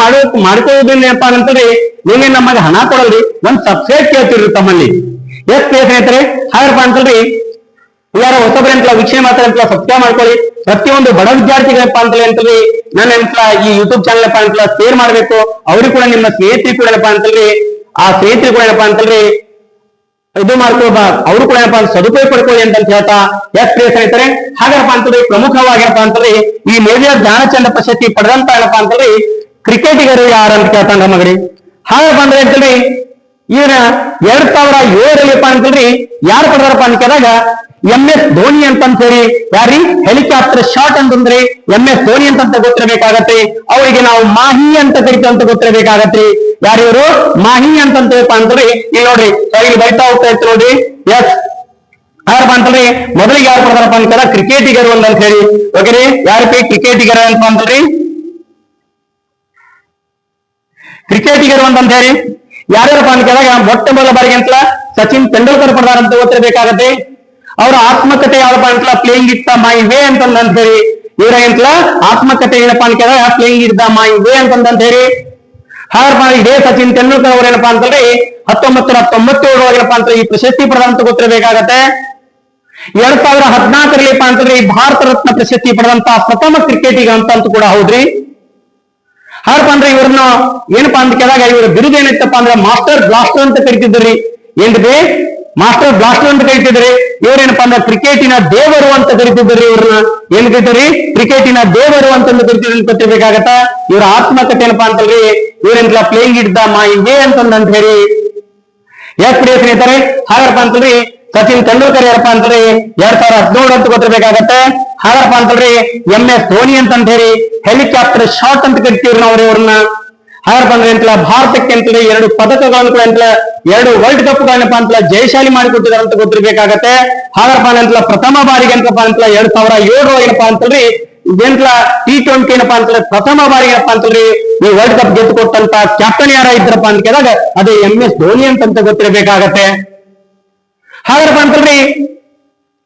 ಮಾಡ್ಕೊಳ್ಳೋದ್ರಿಂದ ಏನಪ್ಪಾ ಅಂತಂದ್ರೆ ನೀವೇ ನಮಗೆ ಹಣ ಕೊಡಲ್ರಿ, ಒಂದ್ ಸಬ್ಸ್ಕ್ರೈಬ್ ಕೇಳ್ತಿರ್ರಿ ತಮ್ಮಲ್ಲಿ. ಸ್ನೇಹಿತರೆ ಹಾಗಪ್ಪ ಅಂತಲ್ರಿ ಯಾರೋ ಹೊಸಬ್ರ ವೀಕ್ಷಣೆ ಮಾಡ್ತಾರೆ ಸಬ್ಸ್ಕ್ರೈಬ್ ಮಾಡ್ಕೊಳ್ಳಿ. ಪ್ರತಿಯೊಂದು ಬಡ ವಿದ್ಯಾರ್ಥಿಗಳಪ್ಪ ಅಂತೇಳಿ ನನ್ನ ಈ ಯೂಟ್ಯೂಬ್ ಚಾನಲ್ ಶೇರ್ ಮಾಡ್ಬೇಕು. ಅವ್ರಿಗೆ ಕೂಡ ನಿಮ್ಮ ಸ್ನೇಹಿತರು ಕೂಡ ಏನಪ್ಪಾ ಅಂತಲ್ರಿ ಆ ಸ್ನೇಹಿತರು ಕೂಡ ಏನಪ್ಪಾ ಅಂತಲ್ರಿ ಇದು ಮಾಡ್ಕೋಬ ಅವರು ಕೂಡ ಏನಪ್ಪಾ ಸದುಪಯೋಗ ಪಡ್ಕೊಳ್ಳಿ ಅಂತ ಹೇಳ್ತಾ ಪ್ರಿಯ ಸ್ನೇಹಿತರೆ ಹಾಗಪ್ಪ ಅಂತಂದ್ರೆ ಪ್ರಮುಖವಾಗಿರಪ್ಪ ಅಂತಂದ್ರೆ ಈ ಮೇಜರ್ ಧ್ಯಾನಚಂದ್ ಪ್ರಶಸ್ತಿ ಪಡೆದಂತ ಏನಪ್ಪಾ ಅಂತಂದ್ರೆ ಕ್ರಿಕೆಟಿಗರು ಯಾರು ಅಂತ ಕೇಳ್ತಾನ ಮಗಡಿ. ಹಾಗಪ್ಪ ಅಂದ್ರೆ ಅಂತಂದ್ರೆ ಈಗಿನ 2007 ಅಂತಂದ್ರಿ ಯಾರು ಪಡೆದಾರಪ್ಪ ಅಂತ ಕೇಳಿದಾಗ MS ಧೋನಿ ಅಂತಂತೇಳಿ ಯಾರಿ ಹೆಲಿಕಾಪ್ಟರ್ ಶಾಟ್ ಅಂತಂದ್ರೆ MS ಧೋನಿ ಅಂತ ಗೊತ್ತಿರಬೇಕಾಗತ್ತೆ. ಅವರಿಗೆ ನಾವು ಮಾಹಿ ಅಂತ ಕರಿತಂತ ಗೊತ್ತಿರಬೇಕಾಗತ್ತೆ. ಯಾರಿವರು ಮಾಹಿ ಅಂತಂತೇಳಪ್ಪ ಅಂದ್ರೆ ಇಲ್ಲಿ ನೋಡ್ರಿ ಇಲ್ಲಿ ಬೈತಾ ಹೋಗ್ತಾ ಇತ್ತು ನೋಡ್ರಿ. ಯಾರಪ್ಪ ಅಂತಂದ್ರೆ ಮೊದಲಿಗೆ ಯಾರು ಪಡೆದಾರಪ್ಪ ಅಂತ ಕ್ರಿಕೆಟಿಗರು ಅಂತ ಹೇಳಿ ಓಕೆ ಯಾರಪ್ಪ ಕ್ರಿಕೆಟಿಗರು ಅಂತ ಅಂತಂದ್ರಿ ಕ್ರಿಕೆಟಿಗರು ಅಂತ ಹೇಳಿ ಯಾರ್ಯಾರಪ್ಪ ಅಂತ ಕೇಳಿದಾಗ ಮೊಟ್ಟ ಮೊದಲ ಬಾರಿಗೆ ಅಂತ ಸಚಿನ್ ತೆಂಡೂಲ್ಕರ್ ಪಡೆದಾರ ಅಂತ ಗೊತ್ತಿರಬೇಕಾಗತ್ತೆ. ಅವರ ಆತ್ಮಕಥೆ ಯಾವಪ್ಪ ಅಂತ playing it the my way ಅಂತ ಹೇಳಿ ಇವರ ಎಂತಲ ಆತ್ಮಕಥೆ ಏನಪ್ಪಾ ಅಂತ ಕೇಳಿದಾಗ playing it the my way ಅಂತ ಹೇಳಿ ಹಾಗಪ್ಪ ಇದೇ ಸಚಿನ್ ತೆಂಡೂಲ್ಕರ್ ಅವ್ರ ಏನಪ್ಪಾ ಅಂತಂದ್ರೆ 1997 ಏನಪ್ಪಾ ಅಂತ ಈ ಪ್ರಶಸ್ತಿ ಪಡೆದ ಅಂತ ಗೊತ್ತಿರಬೇಕಾಗತ್ತೆ. 2014 ಅಂತಂದ್ರೆ ಈ ಭಾರತ ರತ್ನ ಪ್ರಶಸ್ತಿ ಪಡೆದಂತ ಪ್ರಥಮ ಕ್ರಿಕೆಟಿಗ ಅಂತ ಕೂಡ ಹೌದ್ರಿ. ಹಾಗಪ್ಪ ಅಂದ್ರೆ ಇವ್ರನ್ನ ಏನಪ್ಪಾ ಅಂತ ಕೇಳಿದಾಗ ಇವ್ರ ಬಿರುದು ಏನಿತ್ತಪ್ಪ ಅಂದ್ರೆ ಮಾಸ್ಟರ್ ಬ್ಲಾಸ್ಟರ್ ಅಂತ ಕರಿತಿದ್ರಿ. ಏನ್ರಿ ಮಾಸ್ಟರ್ ಬ್ಲಾಸ್ಟರ್ ಅಂತ ಕರಿತಿದ್ರಿ. ಇವ್ರೇನಪ್ಪಾ ಅಂದ್ರೆ ಕ್ರಿಕೆಟಿನ ದೇವರು ಅಂತ ಕರಿತಿದ್ರಿ. ಇವ್ರನ್ನ ಏನ್ ಕರಿತೀರಿ ಕ್ರಿಕೆಟಿನ ದೇವರು ಅಂತಂದು ಕರಿತಿದ್ರಿ ಗೊತ್ತಿರ್ಬೇಕಾಗತ್ತ. ಇವ್ರ ಆತ್ಮಕಥೆ ಏನಪ್ಪಾ ಅಂತಲ್ರಿ ಇವ್ರೇನ್ಲ playing it the my way ಅಂತ ಹೇಳಿ ಪ್ರಿಯ ಸ್ನೇಹಿತರೆ ಹಾಗಪ್ಪ ಅಂತಲ್ರಿ ಸಚಿನ್ ತೆಂಡೂಲ್ಕರ್ ಯಾರಪ್ಪ ಅಂತಂದ್ರೆ 2017 ಅಂತ ಗೊತ್ತಿರ್ಬೇಕಾಗತ್ತೆ. ಹಾಗಪ್ಪ ಅಂತಲ್ರಿ MS ಧೋನಿ ಅಂತ ಹೇಳಿ ಹೆಲಿಕಾಪ್ಟರ್ ಶಾಟ್ ಅಂತ ಕರಿತೀವ್ರಿ ನಾವು ಇವ್ರನ್ನ. ಹಾಗಪ್ಪ ಅಂದ್ರೆ ಅಂತ ಭಾರತಕ್ಕೆ ಅಂತೇಳಿ 2 ಪದಕಗಳನ್ನು ಕೂಡ ಅಂತ 2 ವರ್ಲ್ಡ್ ಕಪ್ ಗಳನ್ನಪ್ಪ ಅಂತ ಜಯಶಾಲಿ ಮಾಡಿಕೊಟ್ಟಿದ್ದಾರೆ ಅಂತ ಗೊತ್ತಿರ್ಬೇಕಾಗತ್ತೆ. ಹಾಗಪ್ಪ ಅಂತ ಪ್ರಥಮ ಬಾರಿಗೆ ಏನಪ್ಪಾ ಅಂತ 2007 ಏನಪ್ಪಾ ಅಂತಲ್ರಿ ಇದೇಂತ T20 ಏನಪ್ಪಾ ಅಂತಂದ್ರೆ ಪ್ರಥಮ ಬಾರಿಗೆ ಏನಪ್ಪಾ ಅಂತಲ್ರಿ ಈ ವರ್ಲ್ಡ್ ಕಪ್ ಗೆದ್ದು ಕೊಟ್ಟಂತ ಕ್ಯಾಪ್ಟನ್ ಯಾರ ಇದ್ರಪ್ಪ ಅಂತ ಕೇಳಿದಾಗ ಅದೇ MS ಧೋನಿ ಅಂತ ಗೊತ್ತಿರ್ಬೇಕಾಗತ್ತೆ. ಹಾಗಪ್ಪ ಅಂತಲ್ರಿ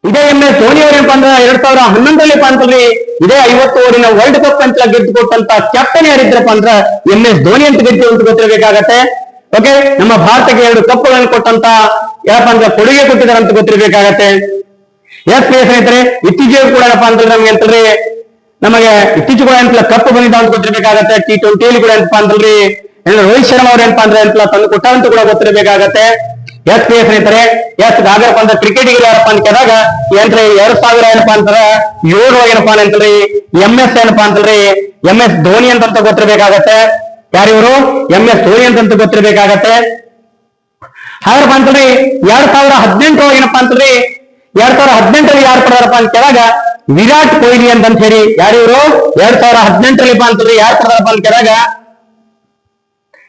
ಇದೇ MS ಧೋನಿ ಅವರೇನಪ್ಪ ಅಂದ್ರೆ 2011 ಅಂತಲ್ರಿ ಇದೇ 50 ಓವರಿನ ವರ್ಲ್ಡ್ ಕಪ್ ಅಂತ ಗೆದ್ದು ಕೊಟ್ಟಂತ ಕ್ಯಾಪ್ಟನ್ ಯಾರಿದ್ರಪ್ಪ ಅಂದ್ರೆ MS ಧೋನಿ ಅಂತ ಗೆದ್ದು ಅಂತ ಗೊತ್ತಿರಬೇಕಾಗತ್ತೆ. ಓಕೆ ನಮ್ಮ ಭಾರತಕ್ಕೆ 2 ಕಪ್ಗಳನ್ನು ಕೊಟ್ಟಂತ ಏನಪ್ಪಾ ಅಂದ್ರೆ ಕೊಡುಗೆ ಕೊಟ್ಟಿದ್ದಾರೆ ಅಂತ ಗೊತ್ತಿರಬೇಕಾಗತ್ತೆ. ಪ್ರಿಯ ಸ್ನೇಹಿತರೆ ಇತ್ತೀಚೆಗೆ ಕೂಡ ಏನಪ್ಪಾ ಅಂತಂದ್ರೆ ನಮ್ಗೆ ಅಂತಂದ್ರೆ ನಮಗೆ ಇತ್ತೀಚೆಗೆ ಕೂಡ ಅಂತ ಕಪ್ ಬಂದಿದ್ದ ಅಂತ ಗೊತ್ತಿರಬೇಕಾಗತ್ತೆ. T20 ಕೂಡ ಏನಪ್ಪಾ ಅಂತಂದ್ರಿ ರೋಹಿತ್ ಶರ್ಮಾ ಅವ್ರ ಏನಪ್ಪಾ ಅಂದ್ರೆ ಅಂತ ತಂದು ಕೊಟ್ಟಂತ ಕೂಡ ಗೊತ್ತಿರಬೇಕಾಗತ್ತೆ. ಪ್ರಿಯ ಸ್ನೇಹಿತರೆ ಆಗಪ್ಪ ಅಂದ್ರೆ ಕ್ರಿಕೆಟಿಗೆ ಯಾರಪ್ಪ ಅಂತ ಕೇಳಿದಾಗ ಏನ್ರಿ 2000 ಏನಪ್ಪಾ ಅಂತಂದ್ರೆ 7 ಏನಪ್ಪಾ ಅಂತಂದ್ರಿ MS ಏನಪ್ಪಾ ಅಂತಂದ್ರಿ MS ಧೋನಿ ಅಂತ ಗೊತ್ತಿರಬೇಕಾಗತ್ತೆ. ಯಾರಿವರು MS ಧೋನಿ ಅಂತ ಗೊತ್ತಿರಬೇಕಾಗತ್ತೆ. ಹಾಗಪ್ಪ ಅಂತಂದ್ರಿ 2018 ಏನಪ್ಪಾ ಅಂತಂದ್ರಿ 2018ರಲ್ಲಿ ಯಾರು ಪಡೆದಾರಪ್ಪ ಅಂತ ಕೇಳಾಗ ವಿರಾಟ್ ಕೊಹ್ಲಿ ಅಂತ ಹೇಳಿ. ಯಾರಿವರು 2018ರಲ್ಲಿ ಅಂತಂದ್ರೆ ಯಾರು ಪಡೆದಾರಪ್ಪ ಅಂತ ಕೇಳಾಗ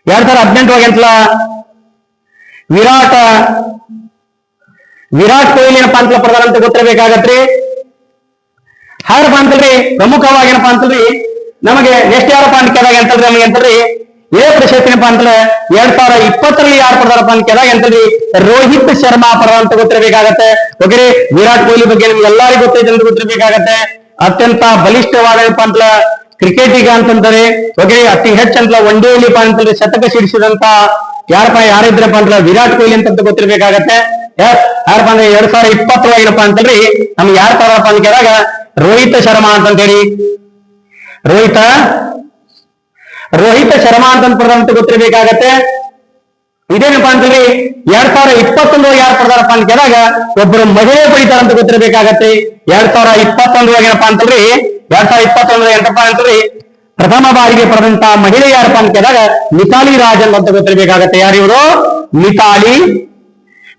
2018 ಅಂತಲ್ಲ ವಿರಾಟ್ ಕೊಹ್ಲಿ ಏನಪ್ಪಾ ಅಂತ ಪಡೆದಾರ ಅಂತ ಗೊತ್ತಿರಬೇಕಾಗತ್ರಿ. ಹಾಗಪ್ಪ ಅಂತಲ್ರಿ ಪ್ರಮುಖವಾಗಿ ಏನಪ್ಪಾ ಅಂತಲ್ರಿ ನಮಗೆ ನೆಕ್ಸ್ಟ್ ಯಾರಪ್ಪ ಅಂತ ಕೇಳಾಗ ಅಂತಂದ್ರೆ ನಮಗೆ ಅಂತಲ್ರಿ ಇದೇ ಪ್ರಶಸ್ತಿ ಏನಪ್ಪಾ ಅಂತಂದ್ರೆ 2020ರಲ್ಲಿ ಯಾರು ಪಡೆದಾರಪ್ಪ ಅಂತ ಕೇಳಾಗ ಅಂತಲ್ರಿ ರೋಹಿತ್ ಶರ್ಮಾ ಪಡೆದ ಅಂತ ಗೊತ್ತಿರಬೇಕಾಗತ್ತೆ. ಓಕೆ, ವಿರಾಟ್ ಕೊಹ್ಲಿ ಬಗ್ಗೆ ನಿಮ್ಗೆ ಎಲ್ಲರಿಗೂ ಗೊತ್ತೈತೆ ಅಂತ ಗೊತ್ತಿರಬೇಕಾಗತ್ತೆ. ಅತ್ಯಂತ ಬಲಿಷ್ಠವಾದಪ್ಪ ಅಂತ ಕ್ರಿಕೆಟಿಗ ಅಂತಂದ್ರೆ ಓಕೆ, ಅತಿ ಹೆಚ್ಚಂತ ಒನ್ ಡೇಲಿ ಅಂತಂದ್ರೆ ಶತಕ ಸಿಡಿಸಿದಂತ ಯಾರಿದ್ರಪ್ಪ ಅಂತ ವಿರಾಟ್ ಕೊಹ್ಲಿ ಅಂತ ಗೊತ್ತಿರಬೇಕಾಗತ್ತೆ. ಯಾರಪ್ಪ ಅಂದ್ರೆ 2020 ಏನಪ್ಪಾ ಅಂತಂದ್ರಿ ನಮ್ಗೆ ಯಾರು ಪಡೆದಪ್ಪ ಅಂತ ಕೇಳಾಗ ರೋಹಿತ್ ಶರ್ಮಾ ಅಂತ ಹೇಳಿ. ರೋಹಿತ್ ಶರ್ಮಾ ಅಂತ ಪಡೆದಂತ ಗೊತ್ತಿರಬೇಕಾಗತ್ತೆ. ಇದೇನಪ್ಪಾ ಅಂತಂದ್ರೆ 2021 ಯಾರು ಪಡೆದಾರಪ್ಪ ಅಂತ ಕೇಳಾಗ ಒಬ್ಬರು ಮಹಿಳೆ ಪಡಿತಾರ ಅಂತ ಗೊತ್ತಿರಬೇಕಾಗತ್ತೆ. 2021 ಏನಪ್ಪಾ ಅಂತಂದ್ರಿ 2021 ಎಂತಪ್ಪ ಅಂತಂದ್ರಿ ಪ್ರಥಮ ಬಾರಿಗೆ ಪಡೆದಂತ ಮಹಿಳೆ ಯಾರಪ್ಪ ಅಂತ ಕೇಳಿದಾಗ ಮಿತಾಲಿ ರಾಜನ್ ಅಂತ ಗೊತ್ತಿರಬೇಕಾಗತ್ತೆ. ಯಾರಿವರು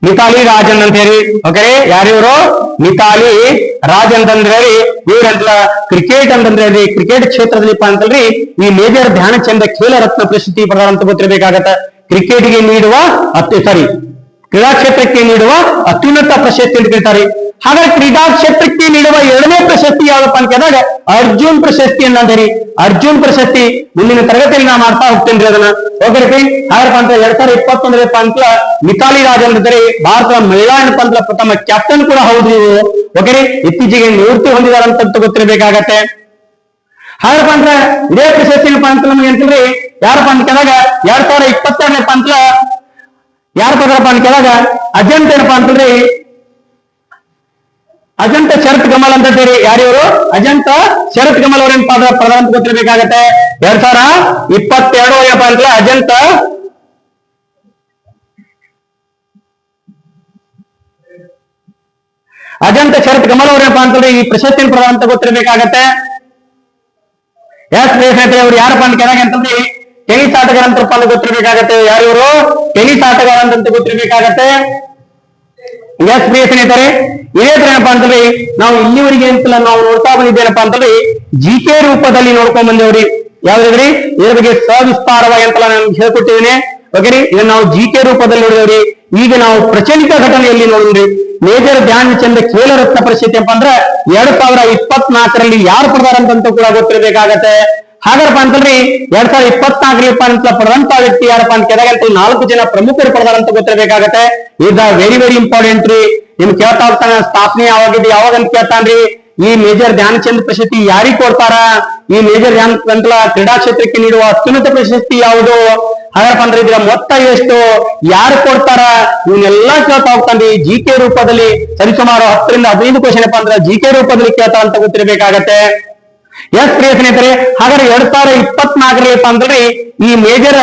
ಮಿತಾಲಿ ರಾಜನ್ ಅಂತ ಹೇಳಿ. ಓಕೆ, ಯಾರಿವರು ಮಿತಾಲಿ ರಾಜ್ ಅಂತಂದ್ರೆ ಇವ್ರಂತ ಕ್ರಿಕೆಟ್ ಅಂತಂದ್ರೆ ಕ್ರಿಕೆಟ್ ಕ್ಷೇತ್ರದಲ್ಲಿ ಅಂತಲ್ರಿ ಈ ಮೇಜರ್ ಧ್ಯಾನಚಂದ ಖೇಲ ರತ್ನ ಪ್ರಶಸ್ತಿ ಪಡೆದ ಅಂತ ಗೊತ್ತಿರಬೇಕಾಗತ್ತೆ. ಕ್ರಿಕೆಟ್ಗೆ ನೀಡುವ ಕ್ರೀಡಾ ಕ್ಷೇತ್ರಕ್ಕೆ ನೀಡುವ ಅತ್ಯುನ್ನತ ಪ್ರಶಸ್ತಿ ಅಂತ ಕರೀತಾರೆ. ಹಾಗಾದ್ರೆ ಕ್ರೀಡಾ ಕ್ಷೇತ್ರಕ್ಕೆ ನೀಡುವ 2ನೇ ಪ್ರಶಸ್ತಿ ಯಾವಪ್ಪ ಅಂತ ಕೇಳಿದಾಗ ಅರ್ಜುನ್ ಪ್ರಶಸ್ತಿ ಅನ್ನೋದರಿ. ಅರ್ಜುನ್ ಪ್ರಶಸ್ತಿ ಮುಂದಿನ ತರಗತಿಯಲ್ಲಿ ನಾ ಮಾಡ್ತಾ ಹೋಗ್ತೇನ್ರಿ ಅದನ್ನ. ಹೋಗ್ರಿ ಹಾಗಪ್ಪ ಅಂತ 2021 ಅಂತ ಮಿತಾಲಿ ರಾಜ್ ಅಂದ್ರೆ ಭಾರತದ ಮಹಿಳಾ ಅಂತ ಪ್ರಥಮ ಕ್ಯಾಪ್ಟನ್ ಕೂಡ ಹೌದು. ಓಕೆ, ಇತ್ತೀಚೆಗೆ ನಿವೃತ್ತಿ ಹೊಂದಿದಾರಂತ ಗೊತ್ತಿರಬೇಕಾಗತ್ತೆ. ಹಾಗಪ್ಪ ಅಂದ್ರೆ ಇದೇ ಪ್ರಶಸ್ತಿ ಏನಪ್ಪಾ ಅಂತ ನಮ್ಗೆ ಅಂತಂದ್ರಿ ಯಾರಪ್ಪ ಅಂತ ಕೇಳಿದಾಗ 2022 ಅಂತ ಯಾರು ಪಡೆದಾರಪ್ಪ ಅಂತ ಕೇಳಿದಾಗ ಅಜಂತ ಏನಪ್ಪಾ ಅಂತಂದ್ರಿ ಅಜಂತ ಶರತ್ ಕಮಲ್ ಅಂತ ಹೇಳಿ. ಯಾರಿವರು ಅಜಂತ ಶರತ್ ಕಮಲ್ ಅವರೇನು ಪಡೆದ ಅಂತ ಗೊತ್ತಿರಬೇಕಾಗತ್ತೆ. 2022 ಏನಪ್ಪಾ ಅಂತ ಅಜಂತ ಶರತ್ ಕಮಲ್ ಅವರೇನಪ್ಪಾ ಅಂತಂದ್ರೆ ಈ ಪ್ರಶಸ್ತಿಯನ್ನು ಪಡೆದ ಅಂತ ಗೊತ್ತಿರಬೇಕಾಗತ್ತೆ. ಅವ್ರು ಯಾರಪ್ಪ ಅಂತ ಕೇಳಾಗ ಅಂತಂದ್ರೆ ಟೆನಿಸ್ ಆಟಗಾರ ಅಂತ ಗೊತ್ತಿರಬೇಕಾಗತ್ತೆ. ಯಾರಿವರು ಟೆನಿಸ್ ಆಟಗಾರ ಅಂತ ಗೊತ್ತಿರಬೇಕಾಗತ್ತೆ. ಪ್ರಿಯ ಸ್ನೇಹಿತರೆ, ಇದೇ ತರ ಏನಪ್ಪಾ ಅಂತಂದ್ರೆ ನಾವು ಇಲ್ಲಿವರೆಗೆ ಅಂತಲ್ಲ ನಾವು ನೋಡ್ತಾ ಬಂದಿದ್ದೇನಪ್ಪಾ ಅಂತಂದ್ರೆ ಜಿಕೆ ರೂಪದಲ್ಲಿ ನೋಡ್ಕೊಂಡ್ ಬಂದೇವ್ರಿ. ಯಾವ್ದ್ರಿ ಇದ್ರ ಬಗ್ಗೆ ಸವಿಸ್ತಾರವಾಗಿ ಅಂತಲ್ಲ ನಾನು ಹೇಳ್ಕೊಟ್ಟಿದ್ದೀನಿ. ಓಕೆ, ಇದನ್ನ ನಾವು ಜಿಕೆ ರೂಪದಲ್ಲಿ ನೋಡಿದೇವ್ರಿ. ಈಗ ನಾವು ಪ್ರಚಲಿತ ಘಟನೆಯಲ್ಲಿ ನೋಡಿದ್ರಿ ಮೇಜರ್ ಧ್ಯಾನ್ ಚಂದ್ ಖೇಲ ರತ್ನ ಪ್ರಶಸ್ತಿ ಏನಪ್ಪಾ ಅಂದ್ರೆ 2024ರಲ್ಲಿ ಯಾರು ಪಡೆದಾರಂತ ಕೂಡ ಗೊತ್ತಿರಬೇಕಾಗತ್ತೆ. ಹಾಗಪ್ಪ ಅಂತಂದ್ರಿ 2024ರಲ್ಲಿ ಅಂತ ಪಡೆದಂತ ವ್ಯಕ್ತಿ ಯಾರಪ್ಪ ಅಂತ ಕೇಳಿದಾಗ 4 ಜನ ಪ್ರಮುಖರು ಪಡೆದಾರಂತ ಗೊತ್ತಿರಬೇಕಾಗತ್ತೆ. ಈಗ ವೆರಿ ಇಂಪಾರ್ಟೆಂಟ್ ರೀ. ನಿಮ್ ಕೇಳ್ತಾ ಹೋಗ್ತಾನೆ ಸ್ಥಾಪನೆ ಯಾವಾಗಿದೆ ಯಾವಾಗ ಅಂತ ಕೇಳ್ತಾನ್ರಿ. ಈ ಮೇಜರ್ ಧ್ಯಾನ್ ಚಂದ್ ಪ್ರಶಸ್ತಿ ಯಾರಿಗೆ ಕೊಡ್ತಾರ? ಈ ಮೇಜರ್ ಧ್ಯಾನ್ ಚಂದ್ ಕ್ರೀಡಾ ಕ್ಷೇತ್ರಕ್ಕೆ ನೀಡುವ ಅತ್ಯುನ್ನತ ಪ್ರಶಸ್ತಿ ಯಾವುದು? ಹಾಗಪ್ಪ ಅಂದ್ರೆ ಇದರ ಮೊತ್ತ ಎಷ್ಟು? ಯಾರು ಕೊಡ್ತಾರ? ಇವನ್ನೆಲ್ಲಾ ಕೇಳ್ತಾ ಹೋಗ್ತಾನ್ರಿ. ಜಿಕೆ ರೂಪದಲ್ಲಿ ಸರಿಸುಮಾರು 10 ರಿಂದ 15 ಕ್ವಶನ್ ಏನಪ್ಪಾ ಅಂದ್ರೆ ಜಿಕೆ ರೂಪದಲ್ಲಿ ಕೇಳ್ತಾರ ಅಂತ ಗೊತ್ತಿರಬೇಕಾಗತ್ತೆ. ಪ್ರಿಯ ಸ್ನೇಹಿತರೆ, ಹಾಗಾದ್ರೆ 2024ರಲ್ಲಿ ಅಂತಂದ್ರೆ ಈ ಮೇಜರ್